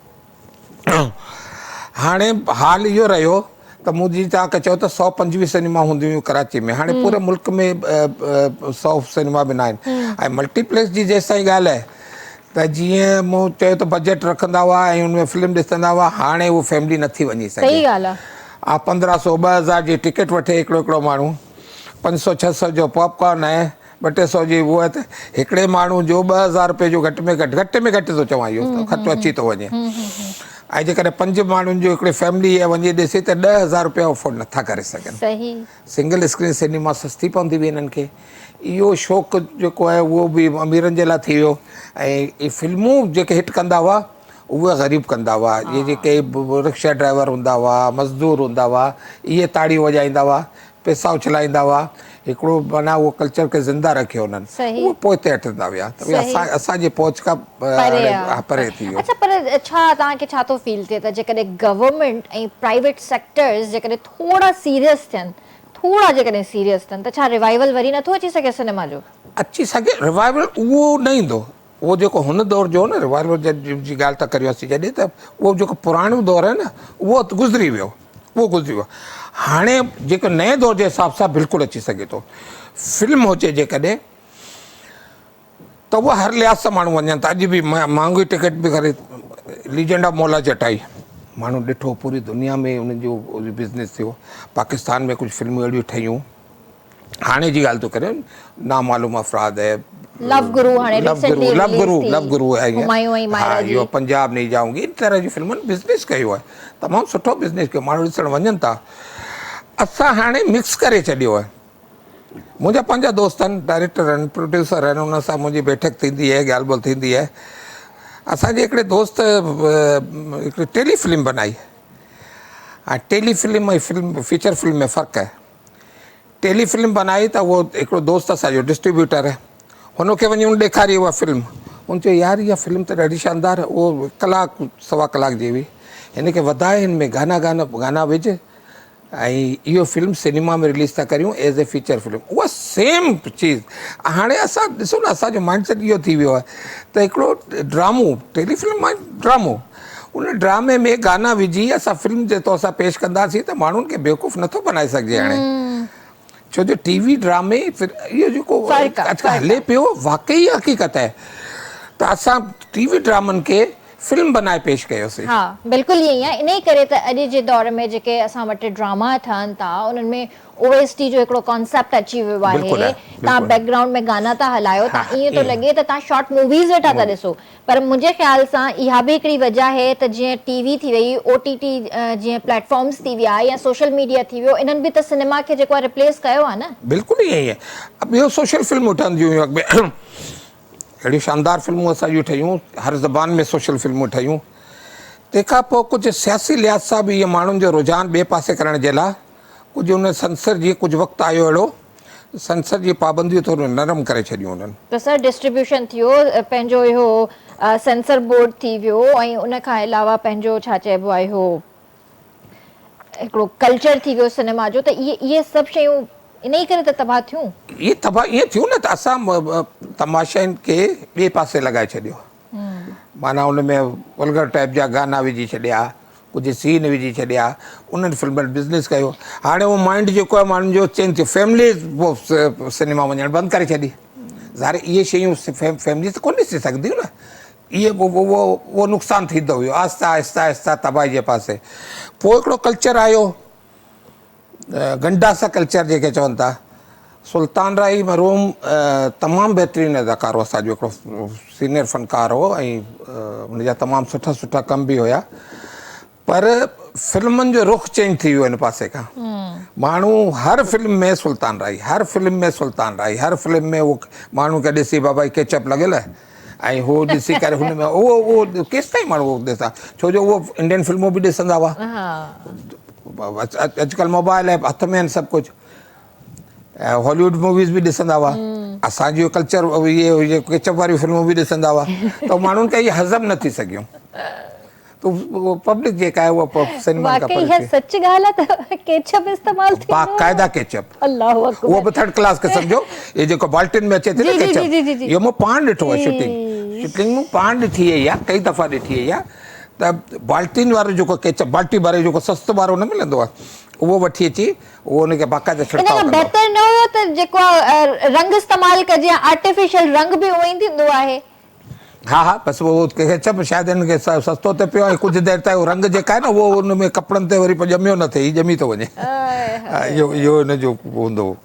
हाणे हाल इहो रहियो त मुंहिंजी तव्हांखे चओ त 125 सिनेमा हूंदियूं हुयूं कराची में हाणे पूरे मुल्क में 100 सिनेमा बि न आहिनि ऐं मल्टीप्लेक्स जी जेसिताईं ॻाल्हि आहे त जीअं मूं चयो त बजट रखंदा हुआ ऐं हुन में फिल्म ॾिसंदा हुआ हाणे उहो फैमिली नथी वञी सघे 1500 2000 जी टिकट वठे हिकिड़ो माण्हू 500 600 जो पॉपकॉर्न आहे 200 जी उहा त हिकिड़े माण्हू जो 2000 रुपए जो घटि में घटि थो चवां इहो ख़र्चो अची थो वञे ऐं जेकॾहिं 5 माण्हुनि जो हिकिड़ी फैमिली आहे वञी ॾिसे त 10,000 रुपया अफोर्ड नथा करे सघनि सिंगल स्क्रीन सिनेमा सस्ती पवंदी हुई हिननि खे इहो शौक़ु जेको आहे उहो बि अमीरनि जे लाइ थी वियो ऐं इहे फिल्मूं जेके हिट कंदा हुआ उहे ग़रीब कंदा हुआ इहे जेके रिक्शा ड्राइवर हूंदा हुआ मज़दूर हूंदा हुआ इहे ताड़ियूं वॼाईंदा हुआ पैसा उछलाईंदा हुआ हिकिड़ो माना उहो कल्चर खे ज़िंदा रखियो उन्हनि उहो पोइ ते हटंदा विया त असांजे पहुच खां परे थी वियो अच्छा पर छा तव्हांखे छा थो फील थिए त जेकॾहिं गवर्नमेंट ऐं प्राइवेट सेक्टर्स जेकॾहिं थोड़ा सीरियस थियनि त छा रिवाइवल वरी नथो अची सघे सिनेमा जो अची सघे रिवाइवल उहो न ईंदो उहो जेको हुन दौर जो न रिवाइवल जी ॻाल्हि था करियोसीं जॾहिं त उहो जेको पुराणो दौरु आहे न उहो गुज़री वियो हाणे जेको नए दौर जे हिसाब सां बिल्कुलु अची सघे थो फिल्म हुजे जेकॾहिं त उहा हर लिहाज़ सां माण्हू वञनि था अॼु बि महांगी टिकट बि करे लीजेंड ऑफ मौला जटाई माण्हू ॾिठो पूरी दुनिया में उन्हनि जो बिज़नेस थियो पाकिस्तान में कुझु फिल्मूं अहिड़ियूं ठहियूं हाणे जी ॻाल्हि थो करे नामालूम अफ़राद है लव गुरु है इहो पंजाब नहीं जाऊंगी इन तरह जी फिल्मुनि बिज़नेस कयो आहे तमामु सुठो बिज़नेस कयो माण्हू ॾिसणु वञनि था असां हाणे मिक्स करे छॾियो आहे मुंहिंजा पंहिंजा दोस्त आहिनि डायरेक्टर आहिनि प्रोड्यूसर आहिनि हुन सां मुंहिंजी बैठक थींदी आहे ॻाल्हि ॿोल्हि थींदी आहे असांजे हिकिड़े दोस्त हिकिड़ी टेलीफिल्म बनाई ऐं टेलीफिल्म ऐं फिल्म फीचर फिल्म में फ़र्क़ु आहे टेलीफिल्म बनाई त उहो हिकिड़ो दोस्त असांजो डिस्ट्रीब्यूटर आहे हुनखे वञी हुन ॾेखारी उहा फिल्म हुन चयो यार इहा फिल्म त ॾाढी शानदार आहे उहो कलाकु सवा कलाक जी हुई हिन खे वधाए हिन में गाना विझ ऐं इहो फिल्म सिनेमा में रिलीज़ था करियूं एज़ ए फीचर फिल्म उहा सेम चीज़ हाणे असां ॾिसो न असांजो माइंडसेट इहो थी वियो आहे त हिकिड़ो ड्रामो टेलीफिल्म ड्रामो उन ड्रामे में गाना विझी असां फिल्म जे तौर सां पेश कंदासीं त माण्हुनि खे बेवकूफ़ नथो बनाए सघिजे हाणे छो जो टीवी ड्रामे इहो जेको अॼुकल्ह हले पियो वाक़ई हक़ीक़त आहे त असां टीवी ड्रामनि खे फिल्म बनाए पेश कयोसीं हा बिल्कुलु ईअं ई आहे इन ई करे त अॼु जे दौर में जेके असां वटि ड्रामा ठहनि था उन्हनि में OST जो हिकिड़ो कॉन्सेप्ट अची वियो आहे तव्हां बैकग्राउंड में गाना था हलायो त ईअं थो लॻे त तव्हां शॉर्ट मूवीज़ वेठा था ॾिसो पर मुंहिंजे ख़्याल सां इहा बि हिकिड़ी वजह आहे त जीअं टीवी थी वई OTT जीअं प्लेटफॉर्म्स थी विया या सोशल मीडिया थी वियो इन्हनि बि त सिनेमा खे जेको आहे रिप्लेस कयो आहे न बिल्कुलु ईअं ई आहे ॿियो सोशल फिल्मूं ठहंदियूं हुयूं अॻिमें अहिड़ियूं शानदार फिल्मूं असांजियूं ठहियूं हर ज़बान में सोशल फिल्मूं ठहियूं तंहिंखां पोइ कुझु सियासी लिहाज़ सां बि इहे माण्हुनि जो रुझान ॿिए पासे करण जे लाइ कुझु हुन सेंसर जी कुझु वक़्तु आयो अहिड़ो सेंसर जी पाबंदियूं थोरो नरम करे छॾियूं उन्हनि। त सर डिस्ट्रीब्यूशन थियो, पंहिंजो इहो सेंसर बोर्ड थी वियो, ऐं उन खां अलावा पंहिंजो छा चइबो आहे इहो हिकिड़ो कल्चर थी वियो सिनेमा जो, त इहे सभु शयूं इन ई करे त तबाह थियूं। इहे तबाह ईअं थियूं न त असां तमाशनि खे ॿिए पासे लॻाए छॾियो, माना उन में वल्गर टाइप जा गाना विझी छॾिया, कुझु सीन विझी छॾिया, उन्हनि फिल्मनि बिज़नेस कयो। हाणे उहो माइंड जेको आहे माण्हुनि जो चेंज थियो, फैमिली सिनेमा वञणु बंदि करे छॾी। ज़ाहिर इहे शयूं फैमिली त कोन ॾिसी सघंदियूं न, इहे उहो नुक़सानु थींदो वियो आहिस्ता आहिस्ता आहिस्ता तबाही जे पासे। पोइ हिकिड़ो कल्चर आयो, गंडासा कल्चर जेके चवनि था। सुल्तान राई मरहूम तमामु बहितरीनु अदाकार हो, असांजो हिकिड़ो सीनियर फ़नकार हो ऐं हुनजा तमामु सुठा सुठा कम बि हुया, पर फिल्मुनि जो रुख चेंज थी वियो हिन पासे खां। माण्हू हर फिल्म में सुल्तान राई, हर फिल्म में सुल्तान राई, हर फिल्म में उहो माण्हू खे ॾिसी बाबा केचप लॻियल ऐं उहो ॾिसी करे हुन में उहो केसिताईं माण्हू उहो ॾिसां, छो जो उहो इंडियन फिल्मूं बि ॾिसंदा हुआ। अॼुकल्ह मोबाइल ऐं हथ में आहिनि सभु कुझु, हॉलीवुड मूवीज़ बि ॾिसंदा हुआ, असांजो कल्चर इहे केचप वारियूं फिल्मूं बि ॾिसंदा हुआ, त माण्हुनि खे इहे हज़म न थी सघियूं। त उहो पब्लिक जेका आहे उहा सिनेमा वाकई सच ॻाल्हि आहे त केचप इस्तेमाल थी बाक़ाइदा केचप, अल्लाह अकबर, उहो बि थर्ड क्लास क़िस्म जो, ये जेको बाल्टिन में अचे थी न केचप, इहो मूं पाण ॾिठो आहे शूटिंग मूं पाण ॾिठी आई आहे, कई दफ़ा ॾिठी आई आहे। त बाल्टिन वारो जेको केचप, बाल्टी वारो जेको सस्तो वारो न मिलंदो आहे, उहो वठी अची उहो हुनखे बाक़ाइदा छिड़काव कंदो। बहितर न हुयो त जेको रंग इस्तेमाल कजे, आर्टिफिशियल रंग बि उहो ई थींदो आहे। हा हा, बसि उहो केचप शायदि हिनखे सस्तो ते पियो ऐं कुझु देरि ताईं रंग जेका आहे न उहो हुन में कपिड़नि ते वरी पोइ ॼमियो न थिए, हीउ ॼमी थो वञे, इहो हिनजो हूंदो।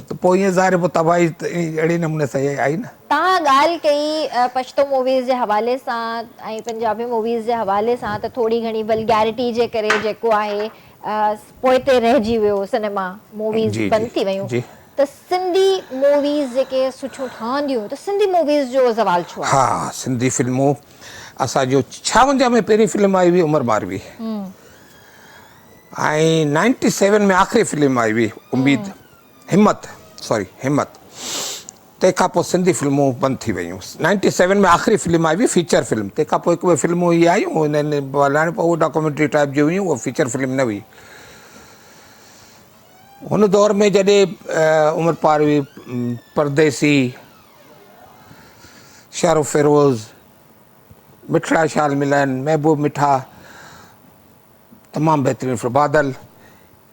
त पोइ ईअं ज़ाहिर पोइ तबाही अहिड़े नमूने सां आई न। तव्हां ॻाल्हि कई पश्तो मूवीज़ जे हवाले सां ऐं पंजाबी मूवीज़ जे हवाले सां, त थोरी घणी वल्गैरिटी जे करे जेको आहे पोइ ते रहिजी वियो सिनेमा, मूवीज़ बंदि थी वियूं। त सिंधी मूवीज़ जेके सुठियूं ठहंदियूं, त सिंधी मूवीज़ जो ज़वाल छो आहे? हा, सिंधी फिल्मूं असांजो 56 में पहिरीं फिल्म आई हुई उमर मारवी, ऐं 97 में आख़िरी फिल्म आई हुई उम्मीद, हिम्मत, तंहिंखां पोइ सिंधी फिल्मूं बंदि थी वियूं। 97 में आख़िरी फिल्म आई हुई फीचर फिल्म, तंहिंखां पोइ हिकु ॿ फिल्मूं इहे आयूं हुननि हलाइण, पोइ उहो डॉक्यूमेंट्री टाइप जी हुयूं, उहा फीचर फिल्म न हुई। हुन दौर में जॾहिं उमर पार हुई, परदेसी, शाहरुख फिरोज़, मिठड़ा शाल मिलन, महबूब मिठा, तमामु बहितरीनु फिल्म, बादल,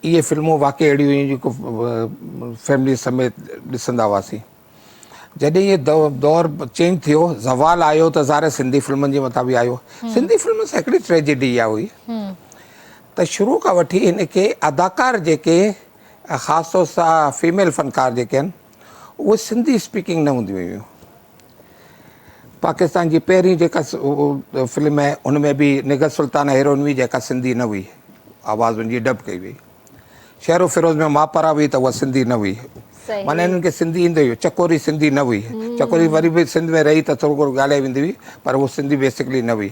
इहे फिल्मूं वाक़ई अहिड़ियूं हुयूं जेको फैमिली समेत ॾिसंदा हुआसीं। जॾहिं इहे दौर चेंज थियो, ज़वाल आयो, त ज़ाहिर सिंधी फिल्मनि जे मथां बि आयो। सिंधी फिल्म सां हिकिड़ी ट्रेजेडी इहा हुई त शुरू खां वठी हिनखे अदाकार जेके ख़ासि तौर सां फीमेल फ़नकार जेके आहिनि, उहे सिंधी स्पीकिंग न हूंदियूं हुयूं। पाकिस्तान जी पहिरीं जेका फिल्म आहे हुन में बि निगर सुल्ताना हीरोइन हुई जेका सिंधी न हुई, आवाज़ हुनजी डब कई हुई। शाहरुख फिरोज़ में मापरा हुई त उहा सिंधी न हुई, माना हिननि खे सिंधी ईंदो हुयो। चकोरी सिंधी न हुई, चकोरी वरी बि सिंध में रही त थोरो ॻाल्हाए वेंदी हुई, पर उहो सिंधी बेसिकली न हुई।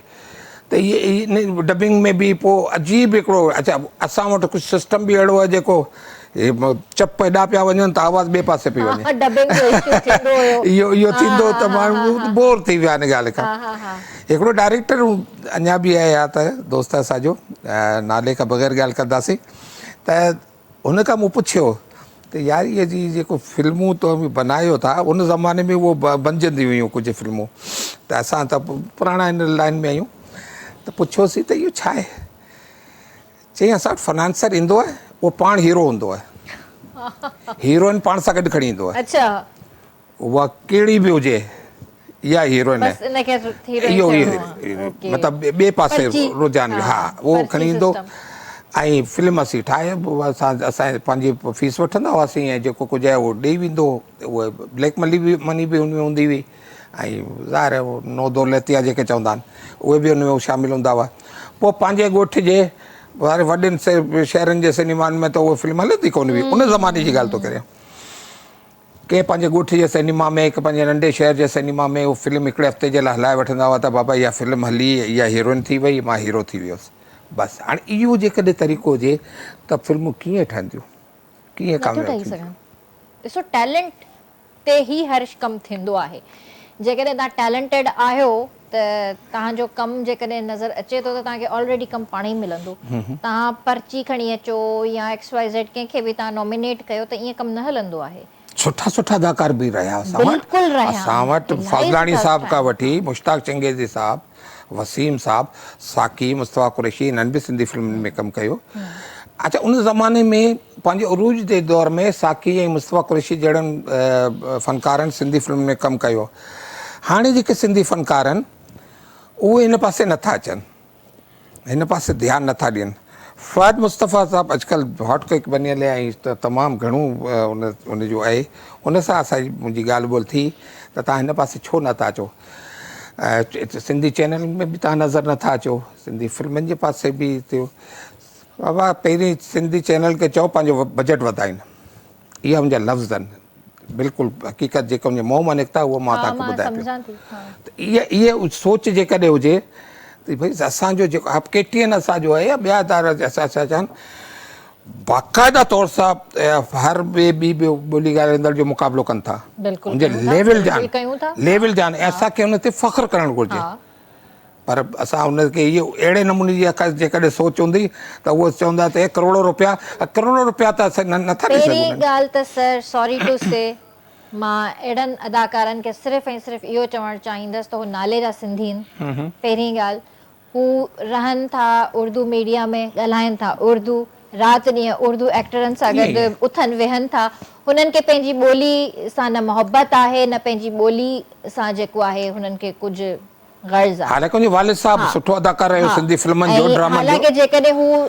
त इहे डबिंग में बि पोइ अजीब हिकिड़ो, अच्छा असां वटि कुझु सिस्टम बि अहिड़ो आहे जेको चप हेॾा पिया वञनि त आवाज़ ॿिए पासे पई वञे, इहो थींदो त माण्हू बोर थी विया हिन ॻाल्हि खां। हिकिड़ो डायरेक्टर अञा बि आहे या त दोस्त असांजो, नाले खां बग़ैर ॻाल्हि कंदासीं, त हुन खां मूं पुछियो त यार इहे जी जेको फिल्मूं तो बनायो था, उन ज़माने में उहो बणजंदी हुयूं कुझु फिल्मूं, त असां त पुराणा हिन लाइन में आहियूं, त पुछियोसीं त इहो छा आहे? चईं असां वटि फाइनेंसर ईंदो आहे, उहो पाण हीरो हूंदो आहे, हीरोइन पाण सां गॾु खणी ईंदो आहे, उहा कहिड़ी बि हुजे, इहा हीरोइन आहे, इहो मतिलबु ॿिए पासे रुझान, हा उहो खणी ईंदो ऐं फिल्म असीं ठाहे, असां पंहिंजी फीस वठंदा हुआसीं ऐं जेको कुझु आहे उहो ॾेई वेंदो, उहा ब्लैक मनी बि हुन में हूंदी हुई, ऐं ज़ाहिर नो दौलतिया जेके चवंदा आहिनि उहे बि हुन में शामिलु हूंदा हुआ। पोइ पंहिंजे ॻोठ जे वारे वॾनि शहरनि जे सिनेमानि में त उहा फिल्म हलंदी कोन हुई, उन ज़माने जी ॻाल्हि थो करे। के पंहिंजे ॻोठ जे सिनेमा में, हिकु पंहिंजे नंढे शहर जे सिनेमा में उहो फिल्म हिकिड़े हफ़्ते जे लाइ हलाए वठंदा हुआ त बाबा इहा फिल्म हली, इहा हीरोइन थी वई, मां हीरो थी वियुसि, बसि हाणे इहो जेकॾहिं तरीक़ो हुजे त फिल्मूं कीअं ठहंदियूं, कीअं नथो कामयाबु ठही थींदियूं? सघनि। ॾिसो टैलेंट ते ई हर कमु थींदो आहे। जेकॾहिं तव्हां टैलेंटेड आहियो त तव्हांजो कमु जेकॾहिं नज़र अचे थो त तव्हांखे ऑलरेडी कमु पाण ई मिलंदो। तव्हां पर्ची खणी अचो या XYZ कंहिंखे बि तव्हां नॉमिनेट कयो त ईअं कमु न हलंदो आहे। सुठा अदाकार बि रहिया बिल्कुलु रहिया असां आहिनि, वटि इलाही फज़लाणी सुठा साहब सुठा खां आहिनि। वठी मुश्ताक चंगेज़ी साहब, वसीम साहब, साकी, मुस्तफ़ा कुरैशी, इन्हनि बि सिंधी फिल्मुनि में कमु कयो। अच्छा, उन ज़माने में पंहिंजे उरूज जे दौर में साकी ऐं मुस्तफ़ा कुरैशी जहिड़नि फ़नकारनि सिंधी फिल्म में कमु कयो। हाणे जेके सिंधी फ़नकार आहिनि उहे हिन पासे नथा अचनि, हिन पासे ध्यानु नथा ॾियनि। फ़वाद मुस्तफ़ा साहब अॼुकल्ह हॉट केक बनियल ऐं तमामु घणो उन जो आहे, उन सां असांजी मुंहिंजी ॻाल्हि ॿोल्हि थी त तव्हां हिन पासे छो नथा अचो। सिंधी चैनल में बि तव्हां नज़र नथा अचो, सिंधी फिल्मनि जे पासे बि थियो। बाबा पहिरीं सिंधी चैनल खे चओ पंहिंजो बजट वधाइनि, इहा मुंहिंजा लफ़्ज़ आहिनि। बिल्कुलु हक़ीक़त जेका मुंहिंजे मुंहं मां निकिता उहो मां तव्हांखे मां ॿुधायां पियो। सम्झां थी। त इहा सोच जेकॾहिं हुजे त भई असांजो जेको KTN असांजो आहे या ॿिया अदारा असां चवनि बाक़ाइदा तौर सां हर ॿी ॿोली ॻाल्हाईंदड़ जो मुक़ाबिलो कनि था, बिल्कुलु हुनजे कयूं था, लेवल बिल्कुलु कयूं था। लेवल जान ऐं असांखे हुन ते फ़ख़्रु करणु घुरिजे। हा, पर असां हुनखे इहो अहिड़े नमूने जी जेकॾहिं सोच हूंदी त उहो चवंदा त करोड़ो रुपया त असां नथा ॾेई पहिरीं सघूं। ॻाल्हि त सर सॉरी टू से मां अहिड़नि अदाकारनि खे सिर्फ़ु ऐं सिर्फ़ु इहो चवणु चाहींदसि त हू नाले जा सिंधी आहिनि। पहिरीं ॻाल्हि, हू रहनि था उर्दू मीडिया में, ॻाल्हाइनि था उर्दू, राति ॾींहुं उर्दू एक्टरनि सां गॾु उथनि वेहनि था। हुननि खे पंहिंजी ॿोली सां न मोहबत आहे, न पंहिंजी ॿोली सां जेको आहे हुननि खे कुझु गर्ज़ आहे। हालांकि मुंहिंजे वालिद साहब सुठो अदाकार रहियो सिंधी फिल्मनि जो, ड्रामनि जो। हालांकि जेकॾहिं हू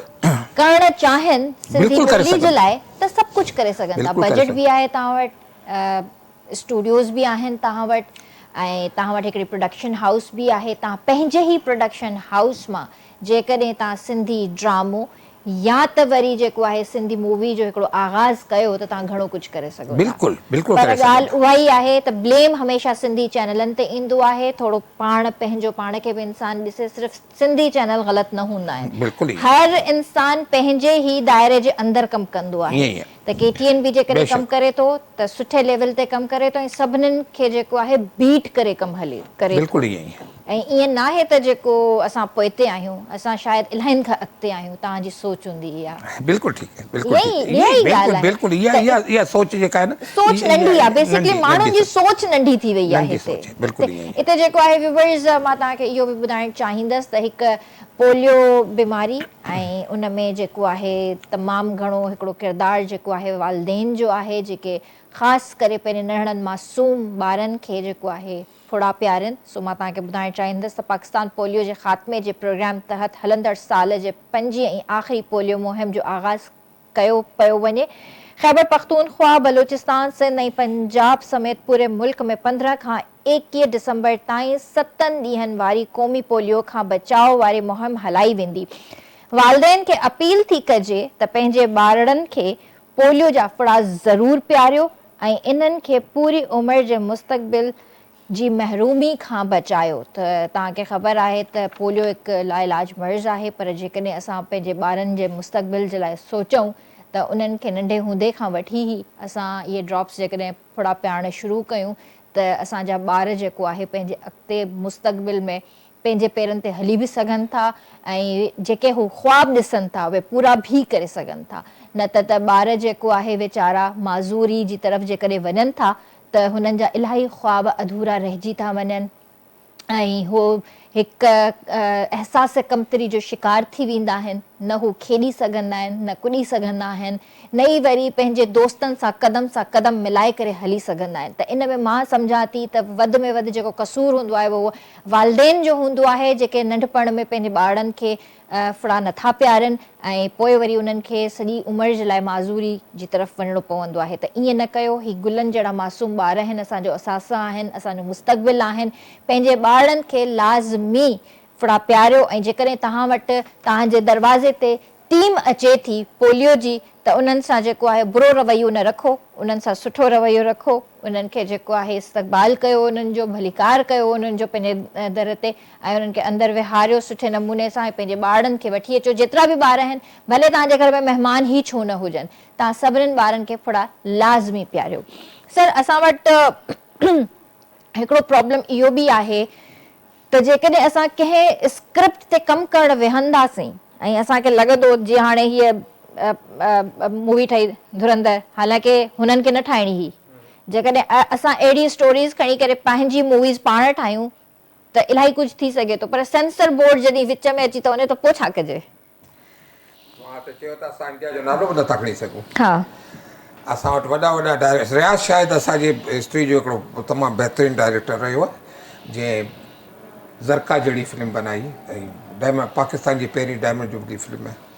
करणु चाहिनि सिंधी बिल्कुलु करे ॿोली जे सघनि, लाइ त सभु कुझु करे सघनि था। बिल्कुलु करे बजट सघनि। बि आहे तव्हां वटि, स्टूडियोज़ बि आहिनि तव्हां वटि, ऐं तव्हां वटि हिकिड़ी प्रोडक्शन हाउस बि आहे। तव्हां पंहिंजे ई प्रोडक्शन हाउस मां जेकॾहिं तव्हां सिंधी ड्रामो या त वरी जेको आहे सिंधी मूवी जो हिकिड़ो आगाज़ कयो त तव्हां घणो कुझु करे सघो था। बिल्कुलु पर करे सघनि ॻाल्हि था। उहा ई आहे त ब्लेम हमेशह सिंधी चैनलनि ते ईंदो आहे। थोरो पंहिंजो पाण खे बि इंसानु ॾिसे, सिर्फ़ु सिंधी चैनल ग़लति न हूंदा आहिनि। बिल्कुलु ई हर इंसानु पंहिंजे ई दायरे जे अंदरि कमु कंदो आहे। ईअं ई आहे। त KTN बि जेकॾहिं कमु बेशक करे थो त सुठे लेवल ते कमु करे थो ऐं सभिनीनि खे जेको आहे बीट करे कमु करे थो। बिल्कुलु ईअं ई आहे। ऐं ईअं न आहे त जेको असां पोइते आहियूं, असां शायदि इलाहिनि खां अॻिते आहियूं। तव्हांजी सोच हूंदी इहा। बिल्कुलु ठीकु आहे, बिल्कुलु ठीकु आहे, इहा ई ॻाल्हि आहे। बिल्कुलु इहा सोच जेका आहे न, सोच नंढी आहे, बेसिकली माण्हुनि जी सोच नंढी थी वई आहे नंढी हिते। सोच आहे, बिल्कुलु ईअं ई। हिते जेको आहे व्यूअर्स, मां तव्हांखे इहो बि ॿुधाइणु चाहींदसि त हिकु पोलियो बीमारी ऐं उन में जेको आहे तमामु घणो हिकिड़ो किरदारु जेको आहे वालदेन जो आहे, जेके ख़ासि करे पंहिंजे नंढड़नि मासूम ॿारनि खे जेको आहे फुड़ा पियारनि। सो मां तव्हांखे ॿुधाइणु चाहींदसि त पाकिस्तान पोलियो जे ख़ात्मे जे प्रोग्राम तहत हलंदड़ साल जे 5 ऐं आख़िरी पोलियो मुहिम जो आगाज़ कयो पियो वञे। ख़ैबर पख्तूनख्वा, बलूचिस्तान, सिंध ऐं पंजाब समेत पूरे मुल्क में 15 खां 21 डिसंबर ताईं 7 ॾींहंनि वारी क़ौमी पोलियो खां बचाव वारी मुहिम हलाई वेंदी। वालदेन खे अपील थी कजे त पंहिंजे ॿारनि खे पोलियो जा फुड़ा ज़रूरु पियारियो ऐं इन्हनि खे पूरी उमिरि जे मुस्तक़बिल जी महरूमी खां बचायो। त तव्हांखे ख़बर आहे त पोलियो हिकु लाइलाज मर्ज़ आहे, पर जेकॾहिं असां पंहिंजे ॿारनि जे मुस्तक़बिल जे लाइ सोचूं त उन्हनि खे नंढे हूंदे खां वठी ई असां इहे ड्रॉप्स जेकॾहिं फुड़ा पियारणु शुरू कयूं त असांजा ॿार जेको आहे पंहिंजे अॻिते मुस्तक़बिल में पंहिंजे पेरनि ते हली बि सघनि था ऐं जेके हू ख़्वाब ॾिसनि था उहे पूरा बि करे सघनि था। न त ॿार जेको आहे वीचारा माज़ूरी जी तरफ़ जेकॾहिं वञनि था त हुननि जा इलाही ख़्वाब अधूरा रहिजी था वञनि ऐं हो हिकु अहसास कमतरी जो शिकार थी वेंदा आहिनि। न हू खेॾी सघंदा आहिनि, न कुॾी सघंदा आहिनि, न ई वरी पंहिंजे दोस्तनि सां क़दम मिलाए करे हली सघंदा आहिनि। त इन में मां सम्झां थी त वधि में वधि जेको क़सूरु हूंदो आहे उहो वालदेन जो हूंदो आहे, जेके नंढपण में पंहिंजे ॿारनि खे फुड़ा नथा पियारनि ऐं पोइ वरी उन्हनि खे सॼी उमिरि जे लाइ माज़ूरी जी तरफ़ वञिणो पवंदो आहे। त ईअं न कयो। ही गुलनि जहिड़ा मासूम ॿार आहिनि, असांजो असासा आहिनि, असांजो मुस्तक़बिल आहिनि। पंहिंजे ॿारनि खे लाज़मी फुड़ा पियारियो ऐं जेकॾहिं तव्हां वटि तव्हांजे दरवाज़े ते टीम अचे थी पोलियो जी त उन्हनि सां जेको आहे बुरो रवैयो न रखो, उन्हनि सां सुठो रवैयो रखो, उन्हनि खे जेको आहे इस्तक़बाल कयो, उन्हनि जो भलीकार कयो उन्हनि जो पंहिंजे दर ते, ऐं उन्हनि खे अंदरि विहारियो सुठे नमूने सां, ऐं पंहिंजे ॿारनि खे वठी अचो, जेतिरा बि ॿार आहिनि, भले तव्हांजे घर में महिमान ई छो न हुजनि, तव्हां सभिनीनि ॿारनि खे फुड़ा लाज़मी पियारियो। सर, असां वटि हिकिड़ो प्रॉब्लम इहो बि आहे त जेकॾहिं असां कंहिं स्क्रिप्ट ते कमु करणु वेहंदासीं ऐं असांखे लॻंदो जीअं हाणे हीअ मूवी ठही धुरंधर, हालांकि हुननि खे न ठाहिणी हुई, जेकॾहिं असां अहिड़ी स्टोरीज़ खणी करे पंहिंजी मूवीज़ पाण ठाहियूं त इलाही कुझु थी सघे थो, पर सेंसर बोर्ड जॾहिं विच में अची थो वञे त पोइ छा कजे? हा, असां वटि वॾा वॾा डायरेक्टर, रियाज़ शाहिद असांजी हिस्ट्री जो हिकिड़ो तमामु बहितरीनु डायरेक्टर रहियो आहे, जंहिं ज़रका जहिड़ी फिल्म बनाई, ऐं डायमंड पाकिस्तान जी पहिरीं डायमंड जुबली फिल्म आहे।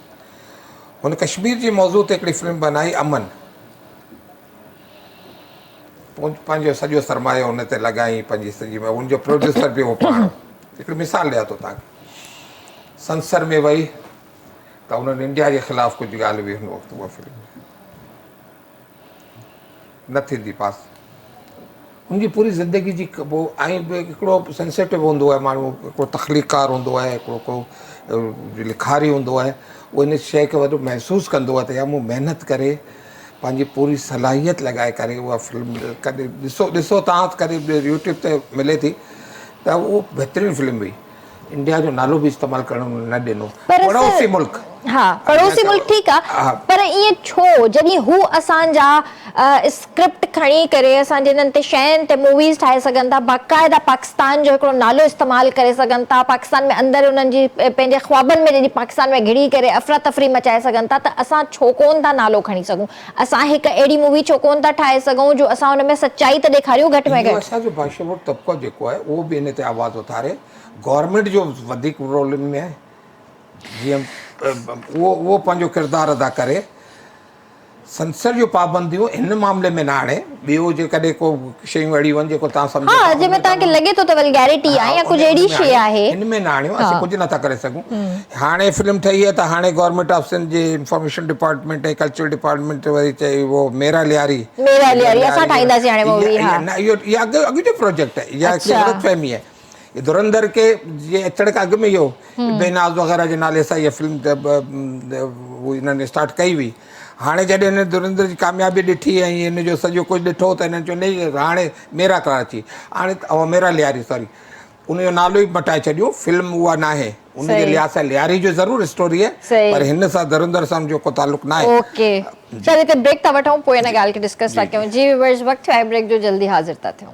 हुन कश्मीर जी मौज़ू ते हिकिड़ी फिल्म बनाई, अमन, पंहिंजो सॼो सरमायो हुन ते लॻाई, पंहिंजी सॼी हुनजो प्रोड्यूसर बि उहो पाण। हिकिड़ी मिसाल ॾियां थो तव्हांखे, संसर में वई त उन्हनि इंडिया जे ख़िलाफ़ु कुझु ॻाल्हि हुई, हुन वक़्तु उहा फिल्म न थींदी पास। हुनजी पूरी ज़िंदगी जी ऐं हिकिड़ो सेंसिटिव हूंदो आहे माण्हू, हिकिड़ो तख़लीक़ार हूंदो आहे, हिकिड़ो को लिखारी हूंदो आहे, उहो इन शइ खे वॾो महसूसु कंदो आहे त या मूं महिनत करे पंहिंजी पूरी सलाहियत लॻाए करे उहा फिल्म कॾहिं ॾिसो तव्हां कॾहिं यूट्यूब ते मिले थी त उहो बहितरीनु फिल्म हुई। इंडिया जो नालो बि इस्तेमालु करणु न ॾिनो, पड़ोसी मुल्क। हा, पड़ोसी मुल्क ठीकु आहे, पर ईअं छो जॾहिं हू असांजा स्क्रिप्ट खणी करे असां जिन्हनि ते शयुनि ते मूवीज़ ठाहे सघनि था, बाक़ाइदा पाकिस्तान जो हिकिड़ो नालो इस्तेमालु करे सघनि था, पाकिस्तान में अंदरि उन्हनि जी पंहिंजे ख्वाबनि में जॾहिं पाकिस्तान में घिड़ी करे अफ़रा तफ़री मचाए सघनि था, त असां छो कोन था नालो खणी सघूं? असां हिकु अहिड़ी मूवी छो कोन था ठाहे सघूं जो असां हुन में सचाई त ॾेखारियूं घटि में घटि? असांजो बाशमूर तबिक़ो जेको आहे उहो बि इन ते आवाज़ु उथारे, गवर्नमेंट जो वधीक रोल में आहे, जीअं उहो पंहिंजो किरदारु अदा करे। सेंसर जूं पाबंदियूं हिन मामले में न आणे, ॿियो जेकॾहिं को शयूं अहिड़ियूं आहिनि जेको तव्हां सम्झो, हा, जंहिंमें तव्हांखे लॻे थो त वल्गैरिटी आहे या कुझु अहिड़ी शइ आहे, हिन में न आणियो, असीं कुझु नथा करे सघूं। हाणे फिल्म ठही आहे त हाणे गवर्नमेंट ऑफ सिंध जे इंफॉर्मेशन डिपार्टमेंट ऐं कल्चरल डिपार्टमेंट वरी चई उहो मेरा लियारी असां ठाहींदासीं हाणे मूवी। इहो अॻु जो प्रोजेक्ट आहे, इहा ग़लतफ़हमी आहे। धुरंधर के जे अचण खां अॻु में इहो बेनाज़ वग़ैरह जे नाले सां इहा फिल्म इन्हनि स्टार्ट कई हुई। हाणे जॾहिं हिन धुरंधर जी कामयाबी ॾिठी ऐं हिन जो सॼो कुझु ॾिठो त हिननि चयो न हाणे मेरा कराची, हाणे मेरा लियारी, सॉरी, उनजो नालो ई मटाए छॾियो, फिल्म उहा न आहे। उनजे लिहाज़ सां लियारी जो ज़रूरु स्टोरी आहे, पर हिन सां धुरंधर सां जो को तालुक़ न आहे। ओके, चल हिते ब्रेक था वठूं, पोइ हिन ॻाल्हि खे डिस्कस था कयूं। जी व्यूअर्स, वक़्तु आहे ब्रेक जो, जल्दी हाज़िर था थियूं।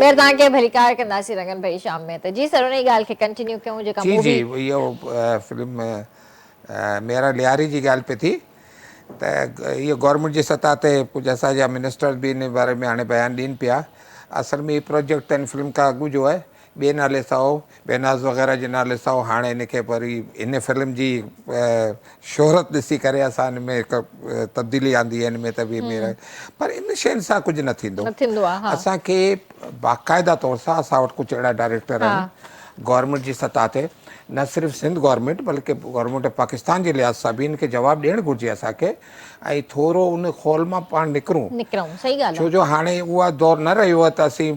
तव्हांखे भलीकार कंदासीं रंगन भरी शाम में, त जी सर उन ॻाल्हि खे कंटिन्यू कयूं जेका जी जी इहो फिल्म मेरा लियारी जी ॻाल्हि पई थी त इहो गवर्नमेंट जी सतह ते कुझु असांजा मिनिस्टर बि इन बारे में हाणे बयानु ॾियनि पिया। असल में हीउ प्रोजेक्ट हिन फिल्म खां अॻु जो आहे, ॿिए नाले सां हो, बेनाज़ वग़ैरह जे नाले सां हो। हाणे हिनखे वरी हिन फिल्म जी शोहरत ॾिसी करे असां हिन में हिकु तब्दीली आंदी आहे हिन में, त बि पर इन शयुनि सां कुझु न थींदो। असांखे बाक़ाइदा तौर सां असां वटि कुझु अहिड़ा डायरेक्टर आहिनि गवर्नमेंट जी सतह ते, न सिर्फ़ु सिंध गवर्नमेंट बल्कि गवर्नमेंट पाकिस्तान जे लिहाज़ सां बि हिनखे जवाबु ॾियणु घुरिजे असांखे, ऐं थोरो उन खोल मां पाण निकिरूं। सही ॻाल्हि, छो जो हाणे उहा दौरु न रहियो आहे त असीं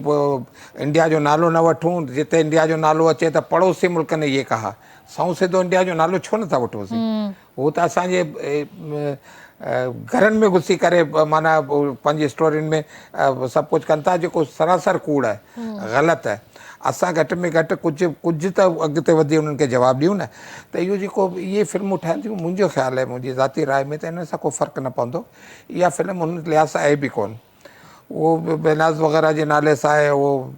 इंडिया जो नालो न वठूं, जिते इंडिया जो नालो अचे त पड़ोसी मुल्क ने इहे कहा, सऊं सिधो इंडिया जो नालो छो नथा वठोसीं? उहो त असांजे घरनि में घुसी करे माना पंहिंजी स्टोरियुनि में सभु कुझु कनि था जेको सरासर कूड़ आहे, ग़लति आहे। असां घटि में घटि कुझु त अॻिते वधी उन्हनि खे जवाबु ॾियूं न। त इहो जेको इहे फिल्मूं ठहनि थियूं, मुंहिंजो ख़्यालु आहे, मुंहिंजी ज़ाती राय में त हिन सां को फ़र्क़ु न पवंदो। इहा फिल्म हुन लिहाज़ सां आहे बि कोन। वो बेनाज़ वग़ैरह जे नाले सां आहे, वो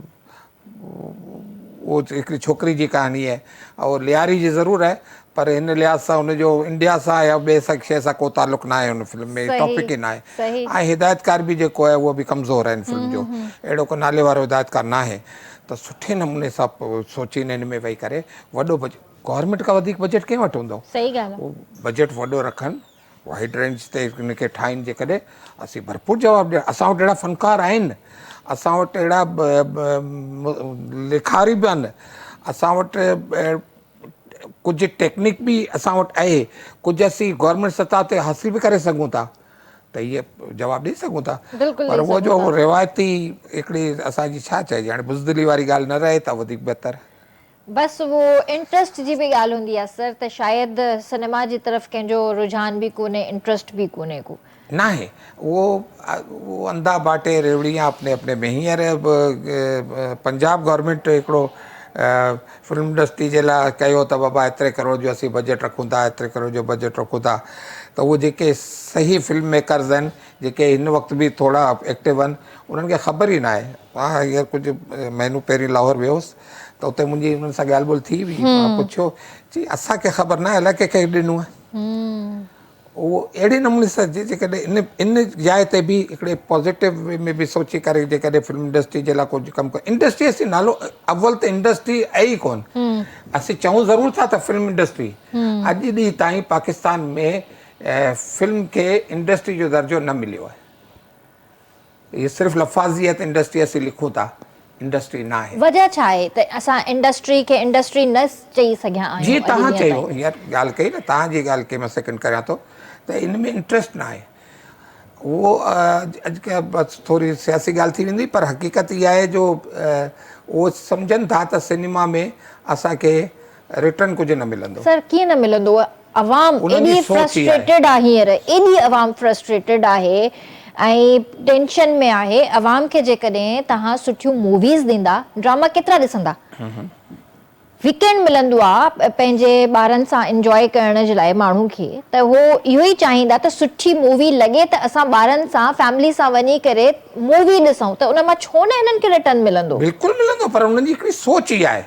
हिकिड़ी छोकिरी जी कहानी आहे और लियारी जी ज़रूरु आहे, पर हिन लिहाज़ सां हुनजो इंडिया सां या ॿिए शइ सां को ताल्लुक़ु न आहे हुन फिल्म में, सही, टॉपिक ई न आहे। सही। ऐं हिदायतकार बि जेको आहे उहो बि कमज़ोर आहे हिन फिल्म जो, अहिड़ो को नाले वारो हिदायतकार न आहे। त सुठे नमूने सां सोचीनि हिन में वेही करे वॾो बजट, गवर्नमेंट खां वधीक बजट कंहिं वटि हूंदो? सही ॻाल्हि आहे। उहो बजट वॾो रखनि, वाइड रेंज ते हिनखे ठाहिनि, जेकॾहिं असीं भरपूर जवाबु ॾियणु, असां वटि अहिड़ा फ़नकार आहिनि, असां वटि अहिड़ा लिखारी बि आहिनि, असां वटि कुझु टेक्निक बि असां वटि आहे, कुझु असीं गवर्नमेंट सतह ते हासिल बि करे सघूं था, त इहे जवाबु ॾेई सघूं था। बिल्कुलु पर ॾेई उहो जो सघूं था। रिवायती हिकिड़ी असांजी छा चइजे, हाणे बुज़दिली वारी ॻाल्हि न रहे त वधीक बहितर। बस वो इंटरेस्ट जी भी ॻाल्हि हूंदी आहे सर, त शायदि सिनेमा जी तरफ़ कंहिंजो रुझान बि कोन्हे, इंटरेस्ट बि कोन्हे को न आहे। वो अंधा बाटे रेवड़ियाँ अपने अपने में। हींअर पंजाब गवर्नमेंट हिकिड़ो फिल्म इंडस्ट्री जे लाइ कयो त बाबा एतिरे करोड़ जो असीं बजट रखूं था, एतिरे करोड़ जो बजट रखूं था, त उहे जेके सही फिल्म मेकर्स आहिनि, जेके हिन वक़्तु बि थोरा एक्टिव आहिनि, उन्हनि खे ख़बर ई न आहे। मां हींअर कुझु महीनो पहिरीं लाहौर वियोसि त उते मुंहिंजी उन्हनि सां ॻाल्हि ॿोल्हि थी हुई। मां पुछियो, चई असांखे ख़बर न आहे, अलाए कंहिंखे ॾिनो आहे। उहो अहिड़े नमूने सां जेकॾहिं इन जाइ ते बि हिकिड़े पॉज़िटिव वे में बि सोचे करे जेकॾहिं फिल्म इंडस्ट्री जे लाइ कुझु कमु कयो। इंडस्ट्री असीं नालो अव्वल त इंडस्ट्री आहे ई कोन, असीं चऊं ज़रूरु था त फिल्म इंडस्ट्री, अॼु ॾींहुं ताईं पाकिस्तान में फिल्म खे इंडस्ट्री जो दर्जो न मिलियो आहे। इहे सिर्फ़ु लफ़ाज़ियत इंडस्ट्री असीं लिखूं था, इंडस्ट्री न आहे। वजह छा आहे त असां इंडस्ट्री खे इंडस्ट्री न चई सघिया आहियूं? जीअं तव्हां चयो, हींअर ॻाल्हि कई न, तव्हांजी ॻाल्हि खे मां सेकेंड करियां थो, त इन में इंट्रस्ट न आहे। उहो अॼुकल्ह बसि थोरी सियासी ॻाल्हि थी वेंदी, पर हक़ीक़त इहा आहे जो उहो सम्झनि था त सिनेमा में असांखे रिटर्न कुझु न मिलंदो। सर कीअं न मिलंदो? अवाम एॾी फ्रस्ट्रेटेड आहे हींअर, एॾी अवाम फ्रस्ट्रेटेड आहे ऐं टेंशन में आहे। अवाम खे जेकॾहिं तव्हां सुठियूं मूवीज़ ॾींदा, ड्रामा केतिरा ॾिसंदा? वीकेंड मिलंदो आहे पंहिंजे ॿारनि सां इंजॉय करण जे लाइ माण्हू खे, त उहो इहो ई चाहींदा त सुठी मूवी लॻे त असां ॿारनि सां फैमिली सां वञी करे मूवी ॾिसूं, त उन मां छो न हिननि खे रिटर्न मिलंदो? बिल्कुलु मिलंदो, पर उन्हनि जी हिकिड़ी सोच ई आहे।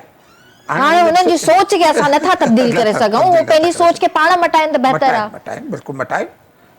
हाणे हुननि जी सोच खे असां नथा तब्दील करे सघूं, उहो पंहिंजी सोच खे पाण मटाइनि त बहितर आहे। मटाइनि, बिल्कुलु मटाइनि,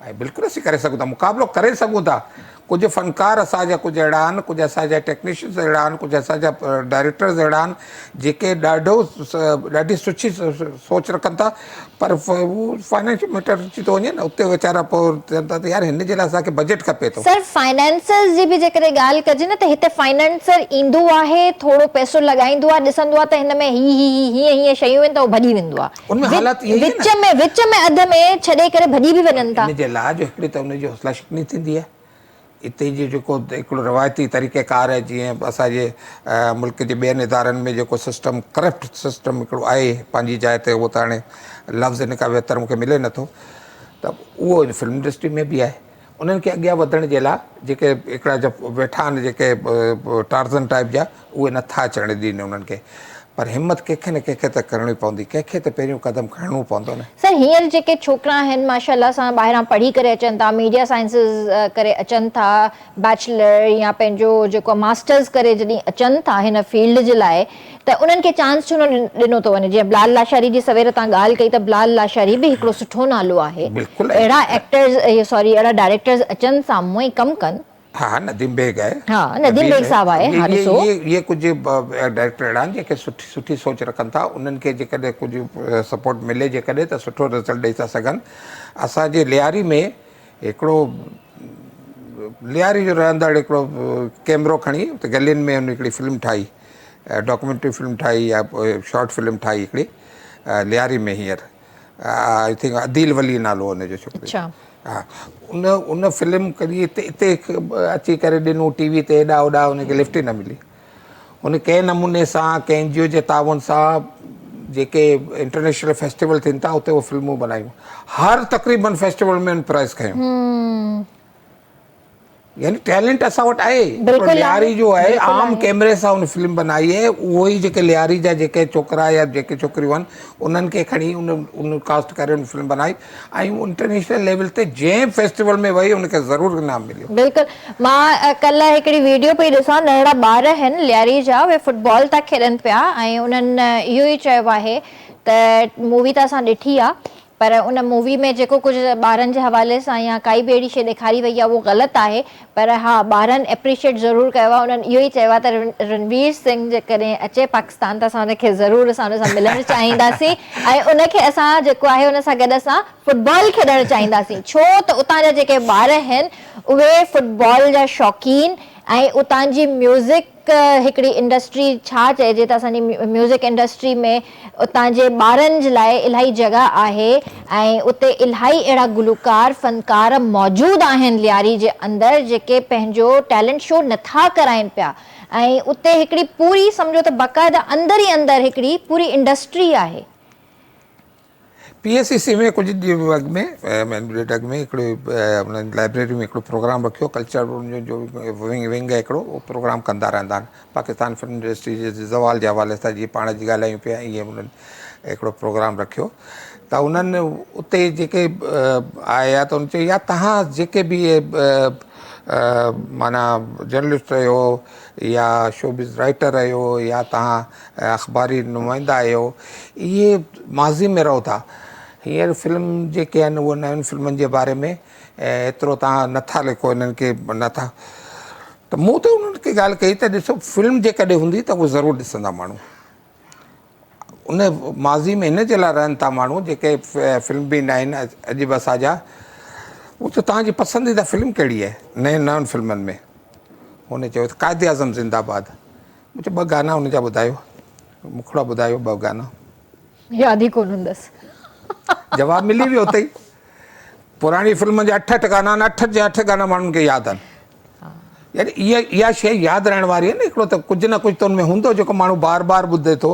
ऐं बिल्कुलु असीं करे सघूं था, मुक़ाबिलो करे सघूं था। कुझु फ़नकार असांजा कुझु अहिड़ा आहिनि, कुझु असांजा टेक्नीशियन्स अहिड़ा आहिनि, कुझु असांजा डायरेक्टर्स अहिड़ा आहिनि जेके ॾाढी सुठी सोच रखनि था, पर उहो फाइनेंशियल मैटर अची थो वञे न, उते वीचारा पोइ चवनि था त यार हिन जे लाइ असांखे बजट खपे थो। सर फाइनेंसर्स जी बि जेकॾहिं ॻाल्हि कजे न, त हिते फाइनेंसर ईंदो आहे, थोरो पैसो लॻाईंदो आहे, ॾिसंदो आहे त हिन में हीअं शयूं आहिनि, त उहो भॼी वेंदो आहे। विच में अध में छॾे करे भॼी बि वञनि था। हिन जे लाइ जो हिकिड़ी त हुनजी हौसला शिकनी थींदी आहे। हिते जो जेको हिकिड़ो रवायती तरीक़ेकार आहे, जीअं असांजे मुल्क जे ॿियनि इदारनि में जेको सिस्टम, करप्ट सिस्टम हिकिड़ो आहे पंहिंजी जाइ ते, उहो त हाणे लफ़्ज़ हिन खां बहितर मूंखे मिले नथो, त उहो फिल्म इंडस्ट्री में बि आहे। उन्हनि खे अॻियां वधण जे लाइ जेके हिकिड़ा वेठा आहिनि, जेके टार्ज़न टाइप जा, उहे नथा अचण ॾियनि उन्हनि खे, पर हिमत कंहिंखे न कंहिंखे त करणी पवंदी, कंहिंखे त पहिरियों कदम खणणो पवंदो न। सर हींअर जेके छोकिरा आहिनि माशाल्लाह सां ॿाहिरां पढ़ी करे अचनि था, मीडिया साइंसिस करे अचनि था, बैचलर या पंहिंजो जेको मास्टर्स करे जॾहिं अचनि था हिन फील्ड जे लाइ, त उन्हनि खे चांस छो न ॾिनो थो वञे? जीअं बिलाल लाशारी जी सवेर तव्हां ॻाल्हि कई, त बिलाल लाशारी बि हिकिड़ो सुठो नालो आहे। अहिड़ा एक्टर्स अहिड़ा डायरेक्टर्स अचनि साम्हूं ऐं कमु कनि। हाँ, नदीम बेग है। हाँ, नदीम बेग साहब आहे। ये कुछ डायरेक्टर अहिड़ा आहिनि जेके सुठी सोच रखनि था, उन्हनि खे जेकॾहिं कुझु सपोर्ट मिले जेकॾहिं, त सुठो रिज़ल्ट ॾेई था सघनि। असांजे लियारी में हिकिड़ो लियारी जो रहंदड़ हिकिड़ो कैमरो खणी त गलियुनि में हुन हिकिड़ी फिल्म ठाही, डॉक्यूमेंट्री फिल्म ठाही या शॉर्ट फिल्म ठाही हिकिड़ी लियारी में हींअर, आई थिंक अदील वली नालो हुनजो छोकिरो। हा, उन फिल्म कॾहिं हिते अची करे ॾिनूं टीवी ते, हेॾा होॾा, हुनखे लिफ्ट ई न मिली। हुन कंहिं नमूने सां कंहिं NGO जे ताउन सां जेके इंटरनेशनल फेस्टिवल थियनि था, उते उहे फिल्मूं बनायूं, हर तक़रीबन फेस्टिवल में प्राइज़ खयूं। यानी टैलेंट असां वटि आहे। बिल्कुलु लियारी जो आहे, बिल्कुलु आम आहे। कैमरे सां हुन फिल्म बनाई आहे। उहो ई जेके लियारी जा जेके छोकिरा या जेके छोकिरियूं आहिनि उन्हनि खे खणी उन कास्ट करे उन फिल्म बनाई ऐं इंटरनेशनल लेवल ते जंहिं फेस्टिवल में वई उनखे ज़रूरु इनाम मिलियो। बिल्कुलु। मां कल्ह हिकिड़ी वीडियो पई ॾिसां, नंढड़ा ॿार आहिनि लियारी जा, उहे फुटबॉल था खेॾनि पिया ऐं उन्हनि इहो ई चयो आहे त मूवी त असां ॾिठी आहे पर उन मूवी में जेको कुझु ॿारनि जे हवाले सां या काई बि अहिड़ी शइ ॾेखारी वई आहे उहो ग़लति आहे, पर हा ॿारनि एप्रिशिएट ज़रूरु कयो आहे। उन्हनि इहो ई चयो आहे त रणवीर सिंह जेकॾहिं अचे पाकिस्तान त असां हुनखे ज़रूरु असां हुन सां मिलणु चाहींदासीं ऐं उनखे असां जेको आहे हुन सां गॾु असां फुटबॉल खेॾणु चाहींदासीं, छो त उतां जा जेके ॿार आहिनि उहे फुटबॉल जा शौक़ीन ऐं उतां जी म्यूज़िक हिकिड़ी इंडस्ट्री छा चइजे त असांजी म्यूज़िक इंडस्ट्री में उतां जे ॿारनि जे लाइ इलाही जॻह आहे ऐं उते इलाही अहिड़ा गुलकार फ़नकार मौजूदु आहिनि लियारी जे अंदरि जेके पंहिंजो टैलेंट शो नथा कराइनि पिया ऐं उते हिकिड़ी पूरी सम्झो त बाक़ाइदा अंदरि ई अंदरि हिकिड़ी पूरी इंडस्ट्री आहे। PSCC में कुझु ॾींहं अॻु में ॾेढ अॻु में हिकिड़ो उन्हनि लाइब्रेरी में हिकिड़ो प्रोग्राम रखियो, कल्चर जो विंग आहे हिकिड़ो, उहो प्रोग्राम कंदा रहंदा आहिनि पाकिस्तान फिल्म इंडस्ट्री जे ज़वाल जे हवाले सां। जीअं पाण जी ॻाल्हायूं पिया ईअं उन्हनि हिकिड़ो प्रोग्राम रखियो त उन्हनि उते जेके आया त उन चयो या तव्हां जेके बि माना जर्नलिस्ट रहियो या शोबिज़ राइटर रहियो या तव्हां अख़बारी नुमाइंदा आहियो, इहे माज़ी में रहो था, हींअर फिल्म जेके आहिनि उहे नयुनि फिल्मनि जे बारे में एतिरो तव्हां नथा लिखो, इन्हनि खे नथा। त मूं त उन्हनि खे ॻाल्हि कई त ॾिसो फिल्म जेकॾहिं हूंदी त उहो ज़रूरु ॾिसंदा माण्हू। उन माज़ी में हिन जे लाइ रहनि था माण्हू जेके फिल्म बि न आहिनि अॼु बि असांजा, उहो त तव्हांजी पसंदीदा फिल्म कहिड़ी आहे नयुनि फिल्मनि में? हुन चयो त क़ाइदे आज़म ज़िंदाबाद। मूं चयो ॿ गाना हुनजा ॿुधायो, मुखड़ा ॿुधायो ॿ गाना। यादि ई कोन हूंदसि। जवाब मिली वियो उते ई। पुराणी फिल्म जा 8 गाना आहिनि, 8 जा 8 गाना माण्हुनि खे यादि आहिनि। यानी इहा शइ यादि रहण वारी आहे न। हिकिड़ो त कुझु न कुझु त हुन में हूंदो जेको माण्हू बार बार ॿुधे थो।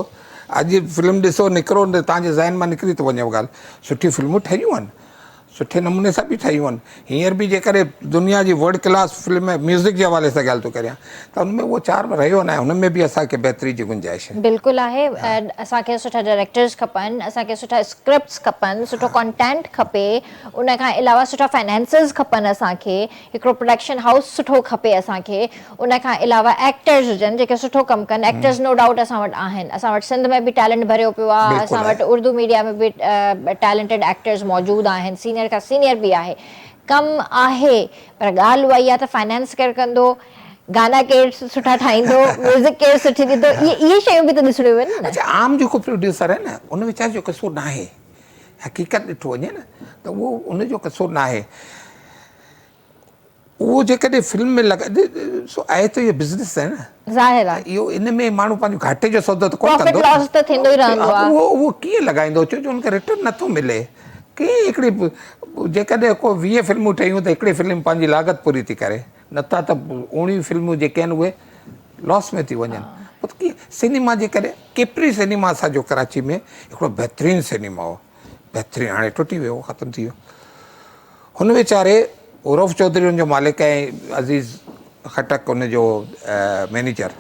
अॼु फिल्म ॾिसो निकिरो तव्हांजे ज़हन मां निकिरी थो वञे उहा ॻाल्हि। सुठी फिल्मूं ठहियूं आहिनि, सुठे नमूने सां बि ठहियूं आहिनि। हींअर बि जेकॾहिं दुनिया जी वर्ल्ड क्लास फिल्म म्यूज़िक जे हवाले सां ॻाल्हि थो करियां त हुनमें उहो चार्म रहियो न आहे, हुनमें बि असांखे बहितरी जी गुंजाइश आहे। बिल्कुलु आहे। असांखे सुठा डायरेक्टर्स खपनि, असांखे सुठा स्क्रिप्ट्स खपनि, सुठो कंटेंट खपे, उन खां अलावा सुठा फाइनेंसिस खपनि, असांखे हिकिड़ो प्रोडक्शन हाउस सुठो खपे असांखे, उन खां अलावा एक्टर्स हुजनि जेके सुठो कमु कनि। एक्टर्स नो डाउट असां वटि आहिनि, असां वटि सिंध में बि टैलेंट भरियो पियो आहे, असां वटि उर्दू मीडिया में बि टैलेंटेड एक्टर्स मौजूदु आहिनि, सीनियर खां सीनियर बि आहे, कमु आहे। पर ॻाल्हि उहा ई आहे त फाइनेंस केरु कंदो, गाना केरु सुठा ठाहींदो, म्यूज़िक केरु सुठी ॾींदो, इहे शयूं बि त ॾिसणियूं आहिनि न। अच्छा, आम जेको प्रोड्यूसर आहे न उन वीचारे जो कसूर न आहे, हक़ीक़त ॾिठो वञे न त उहो उनजो कसूर न आहे। उहो जेकॾहिं फिल्म में सो आहे त इहो बिज़नेस आहे न, ज़ाहिर आहे इहो इन में माण्हू पंहिंजो घाटे जो सौदो त कोन प्रॉफिट कंदो। लॉस त थींदो ई रहंदो आहे। उहो कीअं लॻाईंदो, छो जो हुनखे रिटर्न नथो मिले। कीअं हिकिड़ी जेकॾहिं को 20 फिल्मूं ठहियूं त हिकिड़ी फिल्म पंहिंजी लागत पूरी थी करे, नथा त 19 फिल्मूं जेके आहिनि उहे लॉस में थी वञनि। पोइ त कीअं सिनेमा जेकॾहिं केतिरी सिनेमा असांजो कराची में हिकिड़ो बहितरीनु सिनेमा हो, बहितरीनु, हाणे टुटी वियो, ख़तमु थी वियो। हुन वीचारे उरफ चौधरी हुनजो मालिक ऐं अज़ीज़ खटक हुनजो मैनेजर,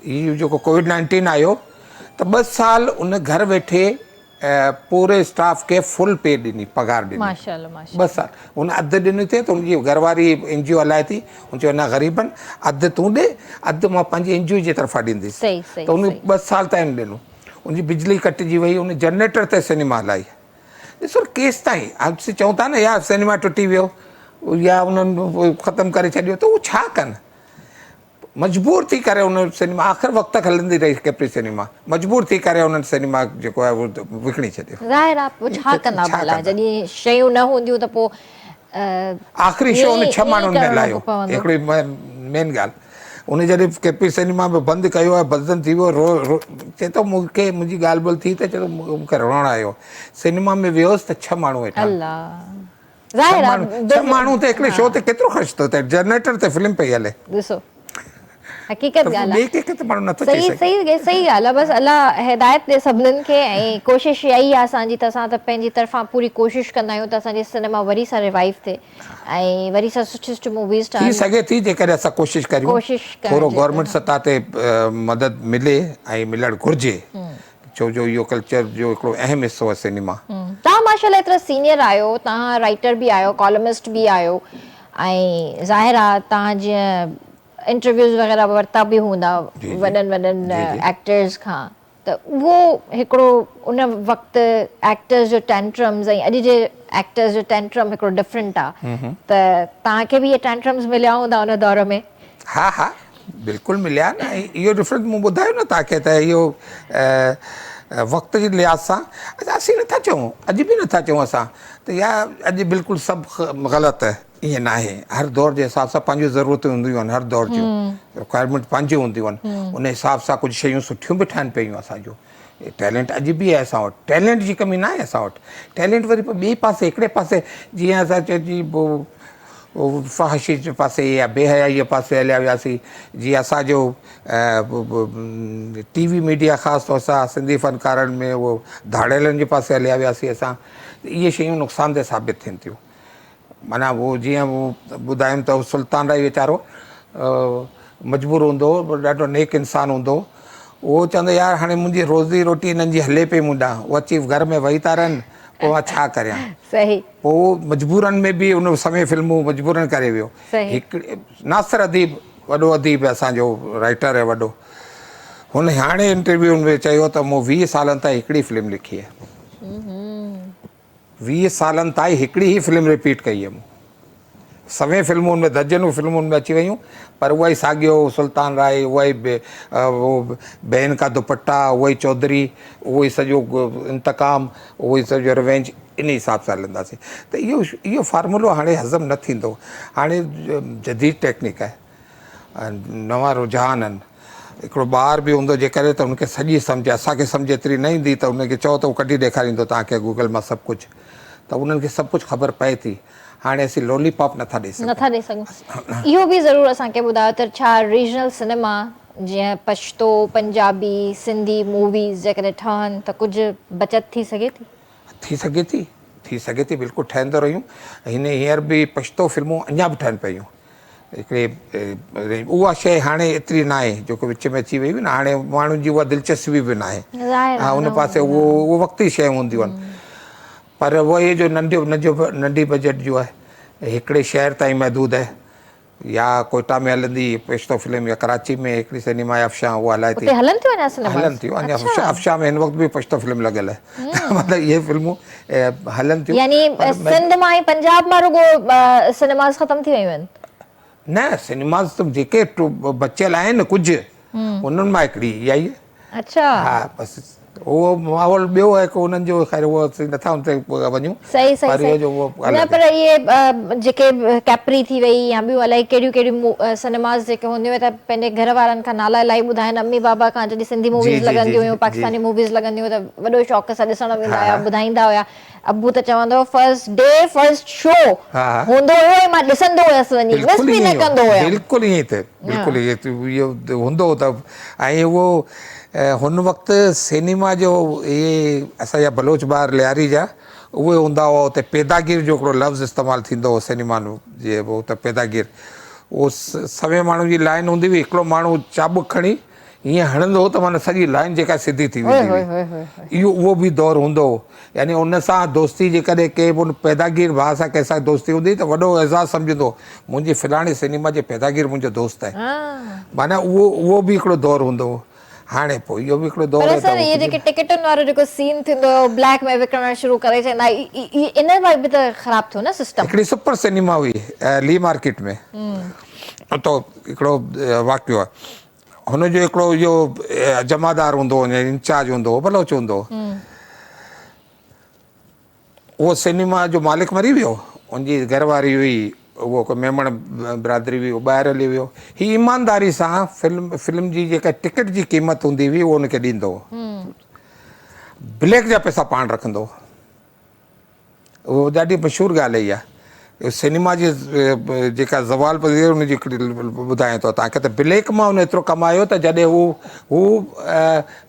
इहो जेको कोविड-19 आयो त 2 साल उन घर वेठे पूरे स्टाफ खे फुल पे ॾिनी, पघार ॾिनी। माशाअल्लाह, 2 साल हुन अधु ॾिनी थिए त हुनजी घरवारी NGO हलाए थी, हुन चयो न ग़रीबनि अधु तूं ॾे, अधु मां पंहिंजी NGO जे तरफ़ां ॾींदुसि। त हुन 2 साल ताईं ॾिनो। हुनजी बिजली कटिजी वई, हुन जनरेटर ते सिनेमा हलाई। ॾिसो केसि ताईं अॼु चऊं था न या सिनेमा टुटी वियो या उन्हनि ख़तमु करे छॾियो त उहो छा कनि, मजबूर थी करे उन सिनेमा आख़िर वक़्त तक हलंदी रही केतिरी सिनेमा, मजबूर थी करे उन्हनि सिनेमा जेको आहे उहो विकिणी छॾियो। ज़ाहिर आहे पोइ छा कंदा भला, जॾहिं शयूं न हूंदियूं त पोइ आख़िरी शो उन 6 माण्हुनि में हलायो। हिकिड़ी मेन ॻाल्हि, उन जॾहिं केपी सिनेमा में बंदि कयो आहे, बदन थी वियो, चए थो मूंखे मुंहिंजी ॻाल्हि ॿोल्हि थी त चए थो मूंखे रोअणु आयो। सिनेमा में वियोसि त 6 माण्हू वेठा, 6 माण्हू त हिकिड़े शो ते केतिरो ख़र्च थो थिए, जनरेटर ते फिल्म पई हले। ॾिसो हक़ीक़त ॻाल्हि ॿिए कंहिंखे त माण्हू नथो चई सही सघे। सही सही ॻाल्हि आहे। बसि अलाह हिदायत ॾे सभिनीनि खे, ऐं कोशिशि इहा ई आहे असांजी, त असां त पंहिंजी तरफ़ां पूरी कोशिशि कंदा आहियूं त असांजी सिनेमा वरी सां रिवाइव थिए ऐं वरी सां सुठियूं सुठियूं मूवीज़ थी ठहनि। सघे थी जेकॾहिं असां कोशिशि करियूं, कोशिशि थोरो करिजे गवर्नमेंट सतह ते मदद मिले ऐं मिलणु घुरिजे, छो जो इहो कल्चर जो हिकिड़ो अहम हिसो आहे सिनेमा। तव्हां माशाल्लाह एतिरा सीनियर आहियो, तव्हां राइटर बि आहियो, कॉलमिस्ट बि आहियो, ऐं ज़ाहिर आहे तव्हां जीअं इंटरव्यूज़ वग़ैरह वरिता बि हूंदा जी, जी। वॾनि वॾनि जी, जी। एक्टर्स खां, त उहो हिकिड़ो उन वक़्तु एक्टर्स जो टेंट्रम्स ऐं अॼु जे एक्टर्स जो टेंट्रम हिकिड़ो डिफरेंट आहे, त तव्हांखे बि इहे टेंट्रम्स मिलिया हूंदा उन दौर में? हा हा, बिल्कुलु मिलिया न। ऐं इहो डिफरेंस मूं ॿुधायो न तव्हांखे, त इहो वक़्त जे लिहाज़ सां असीं नथा चऊं, अॼु बि नथा चऊं असां त या अॼु बिल्कुलु सभु ग़लति आहे, ईअं न आहे। हर दौर जे हिसाब सां पंहिंजियूं ज़रूरतूं हूंदियूं आहिनि, हर दौर जूं रिक्वायरमेंट पंहिंजियूं हूंदियूं आहिनि, उन हिसाब सां कुझु शयूं सुठियूं बि ठहनि पियूं। असांजो टैलेंट अॼु बि आहे असां वटि, टैलेंट जी कमी न आहे असां वटि। टैलेंट वरी पोइ ॿिए पासे, हिकिड़े पासे, जीअं असां चइजी फ़हाशी जे पासे या बेहयाई जे पासे हलिया वियासीं, जीअं असांजो टीवी मीडिया ख़ासि तौर सां सिंधी फ़नकारनि में उहो धाड़ेलनि जे पासे हलिया वियासीं असां, त इहे शयूं नुक़सानदेह साबित थियनि थियूं। माना उहो जीअं उहो ॿुधायूं त सुल्तान राय वीचारो मजबूर हूंदो हो, ॾाढो नेक इंसानु हूंदो, उहो चवंदो यार हाणे मुंहिंजी रोज़ी रोटी हिननि जी हले पई मुंॾां, उहो अची घर में वेही था रहनि, पोइ मां छा करियां। सही। पोइ मजबूरनि में बि उन समय फिल्मूं मजबूरनि करे वियो। हिकिड़े नासिर अदीब, वॾो अदीब असांजो राइटर आहे वॾो, हुन हाणे इंटरव्यू में चयो त मूं 20 सालनि ताईं हिकिड़ी फिल्म लिखी आहे, 20 सालनि ताईं हिकिड़ी ई फिल्म रिपीट कई आहे मूं। सवे फिल्मुनि में, दर्जनूं फिल्मुनि में अची वियूं, पर उहा ई साॻियो सुल्तान राय, उहा ई बहन का दुपट्टा, उहा ई चौधरी, उहो ई सॼो इंतकाम, उहो ई सॼो रिवेंज, इन हिसाब सां हलंदासीं। त इहो फार्मूलो हाणे हज़म न थींदो। हाणे जदीद टेक्निक आहे, नवां रुझान आहिनि। हिकिड़ो ॿार बि हूंदो जेकॾहिं त हुनखे सॼी सम्झ, असांखे सम्झ एतिरी न ईंदी, त हुनखे चओ त उहो कढी ॾेखारींदो तव्हांखे गूगल मां सभु कुझु, त उन्हनि खे सभु कुझु ख़बर पए थी। हाणे असीं लॉलीपॉप नथा ॾेई सघूं। इहो बि ज़रूरु असांखे ॿुधायो त छा रीजनल सिनेमा जीअं पछतो, पंजाबी, सिंधी मूवीज़ जेकॾहिं ठहनि त कुझु बचत थी सघे थी? थी सघे थी, बिल्कुलु ठहंदो रहियूं। हींअर बि पछतो फिल्मूं अञा बि ठहनि पियूं। हिकिड़े उहा शइ हाणे एतिरी न आहे जेको विच में अची वई हुई न, हाणे माण्हुनि जी उहा दिलचस्पी बि न आहे। हा, उन पासे उहो वक़्ती शयूं हूंदियूं आहिनि, पर उहो इहे जो नंढी बजट जो आहे, हिकिड़े शहर ताईं महदूद आहे। या कोयटा में हलंदी पछतो फिल्म, या कराची में हिकिड़ी सिनेमा आहे अफ़शां, उहा हलाए थी, हलनि थियूं अञा। अफ़शां में हिन वक़्तु बि पछतो फिल्म लॻल आहे। मतिलबु इहे फिल्मूं हलनि थियूं। यानी सिंध मां ऐं पंजाब मां रुगो सिनेमास ख़तम थी वियूं आहिनि? न, सिनेमाज़ त जेके बचियल आहिनि कुझु, उन्हनि मां हिकिड़ी इहा ई आहे। अच्छा। हा, बसि उहो माहौल ॿियो आहे को उन्हनि जो, ख़ैर उहो असीं नथा उन ते वञूं। सही सही। न पर इहे जेके कैपरी थी वई या ॿियूं अलाए कहिड़ियूं कहिड़ियूं सिनेमाज़ जेके हूंदियूं त पंहिंजे घर वारनि खां नाला इलाही ॿुधाइनि, अम्मी बाबा खां जॾहिं सिंधी मूवीज़ लॻंदियूं हुयूं, पाकिस्तानी मूवीज़ लॻंदियूं हुयूं त वॾो शौक़ सां ॾिसण वेंदा हुया, ॿुधाईंदा हुया। अबू त चवंदो फर्स्ट डे फर्स्ट शो हूंदो हुयो ऐं मां ॾिसंदो हुयसि वञी, मिस बि न कंदो हुयमि। बिल्कुलु ईअं त, बिल्कुलु इहो हूंदो हो। त ऐं उहो हुन वक़्तु सिनेमा जो इहे असांजा बलोच ॿार लियारी जा उहे हूंदा हुआ। उते पैदागिर जो हिकिड़ो लफ़्ज़ इस्तेमालु थींदो हो सिनेमा जो, जीअं उहो त पैदागिर, उहो सवे माण्हू जी लाइन हूंदी हुई, हिकिड़ो माण्हू चाबुक खणी हीअं हणंदो हो त माना सॼी लाइन जेका सिधी थी वेंदी हुई। उहो बि दौरु हूंदो हो। यानी उन सां दोस्ती जेकॾहिं के बि पैदागिर भाउ सां कंहिंसां दोस्ती हूंदी त वॾो एज़ाज़ु सम्झंदो, मुंहिंजी फलाणी सिनेमा जे पैदागिर मुंहिंजो दोस्त आहे। माना उहो बि हिकिड़ो दौरु हूंदो हो। हाणे पोइ इहो बि हिकिड़ो दौरु आहे। सर इहे जेके टिकटुनि वारो जेको सीन थींदो हो, ब्लैक में विकिणणु शुरू करे छॾींदा, इन में बि त ख़राबु थियो न सिस्टम। हिकिड़ी सुपर सिनेमा हुई ली मार्केट में, तो हिकिड़ो वाक़ियो आहे। हुनजो हिकिड़ो इहो जमादार हूंदो हो, इंचार्ज हूंदो हो, बलोच हूंदो हो। उहो सिनेमा जो मालिक मरी वियो, उनजी घरवारी हुई, उहो को मेमण बिरादरी हुई, उहो ॿाहिरि हली वियो। हीअ ईमानदारी सां फिल्म जी जेका टिकट जी क़ीमत हूंदी हुई उहो हुनखे ॾींदो हो, ब्लैक जा पैसा पाण रखंदो हो। उहो ॾाढी मशहूरु ॻाल्हि इहा आहे। सिनेमा जी जेका ज़वाल पज़ीर उनजी हिकिड़ी ॿुधायां थो तव्हांखे त ब्लैक मां उन एतिरो कमायो त जॾहिं हू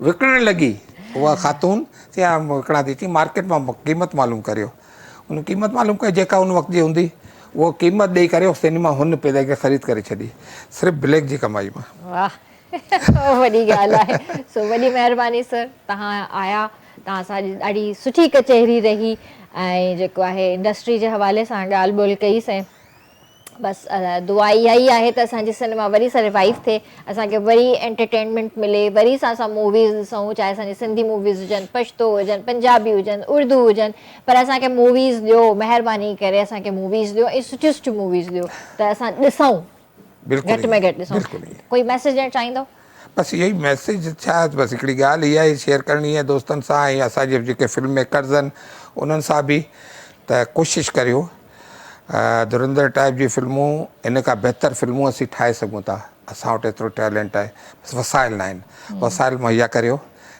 विकिणणु लॻी उहा ख़ातून या विकिणां थी मार्केट मां क़ीमत मालूम करियो उन क़ीमत मालूम कयो जेका उन वक़्त जी हूंदी उहो क़ीमत ॾेई करे उहो सिनेमा हुन पैदा खे ख़रीद करे छॾी सिर्फ़ु ब्लैक जी कमाई मां। वाह वॾी ॻाल्हि आहे। सो वॾी महिरबानी सर, तव्हां आया, तव्हां सां ॾाढी सुठी कचहरी रही ऐं जेको आहे इंडस्ट्री जे हवाले सां ॻाल्हि ॿोल कईसीं। बसि दुआ इहा ई आहे त असांजी सिनेमा वरी सां रिवाइव थिए, असांखे वरी एंटरटेनमेंट मिले, वरी असां मूवीज़ ॾिसूं, चाहे असांजी सिंधी मूवीज़ हुजनि, पछतो हुजनि, पंजाबी हुजनि, उर्दू हुजनि, पर असांखे मूवीज़ ॾियो, महिरबानी करे असांखे मूवीज़ ॾियो ऐं सुठियूं सुठियूं मूवीज़ ॾियो त असां ॾिसूं, घटि में घटि ॾिसूं। कोई मैसेज ॾियणु चाहींदो? बसि इहो ई मैसेज छा, बसि हिकिड़ी ॻाल्हि इहा ई शेयर करणी आहे दोस्तनि सां ऐं असांजे जेके फिल्म मेकर्स आहिनि उन्हनि सां बि, त कोशिशि करियो धुरंधर टाइप जी फिल्मूं, इन खां बहितर फिल्मूं असीं ठाहे सघूं था। असां वटि एतिरो टैलेंट आहे, बसि वसाइल न आहिनि। वसाइल मुहैया करियो,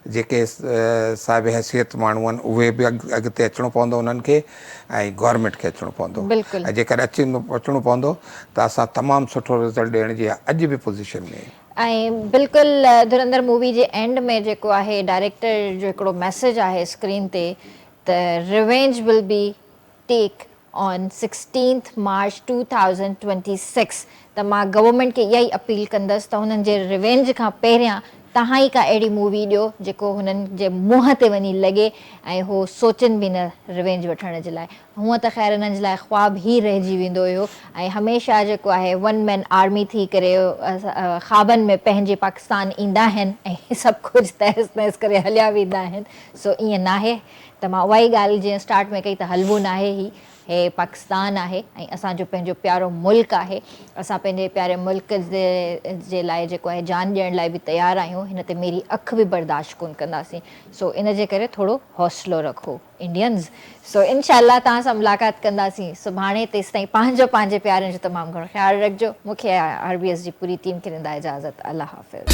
जेके साहिब हैसियत माण्हू आहिनि उहे बि अॻिते अचिणो पवंदो उन्हनि खे ऐं गवर्नमेंट खे अचिणो पवंदो। ऐं जेकॾहिं अचिणो पवंदो त असां तमामु सुठो रिज़ल्ट ॾियण जी अॼु बि पोज़ीशन में आहियूं। ऐं बिल्कुलु धुरंधर मूवी जे एंड में जेको आहे डायरेक्टर जो हिकिड़ो मैसेज आहे स्क्रीन ते, त revenge will be take on 16th March 2026। त मां गवर्नमेंट खे इहा ई अपील कंदसि त हुननि जे रिवेंज खां पहिरियां तव्हां ई का अहिड़ी मूवी ॾियो जेको हुननि जे मुंहं ते वञी लॻे ऐं हो सोचनि बि न रिवेंज वठण जे लाइ। हूअं त ख़ैर हिननि जे लाइ ख़्वाब ई रहिजी वेंदो हुयो ऐं हमेशह जेको आहे वन मैन आर्मी थी करे ख़्वाबनि में पंहिंजे पाकिस्तान ईंदा आहिनि ऐं सभु कुझु तहस नहस करे हलिया वेंदा आहिनि। सो ईअं न आहे, त मां उहा ई ॻाल्हि जीअं स्टार्ट में कई त हलवो न आहे ही, हे पाकिस्तान आहे ऐं असांजो पंहिंजो प्यारो मुल्क आहे। असां पंहिंजे प्यारे मुल्क जे लाइ जेको आहे जान ॾियण लाइ बि तयारु आहियूं, हिन ते मेरी अखि बि बर्दाश्त कोन कंदासीं। सो इन जे करे थोरो हौसलो रखो इंडियंस। सो इनशाला तव्हां सां मुलाक़ात कंदासीं सुभाणे। तेसिताईं पंहिंजे प्यारनि जो तमामु घणो ख़्यालु रखिजो। मूंखे RBS जी पूरी टीम खे ॾींदा इजाज़त। अल्लाह हाफ़िज़।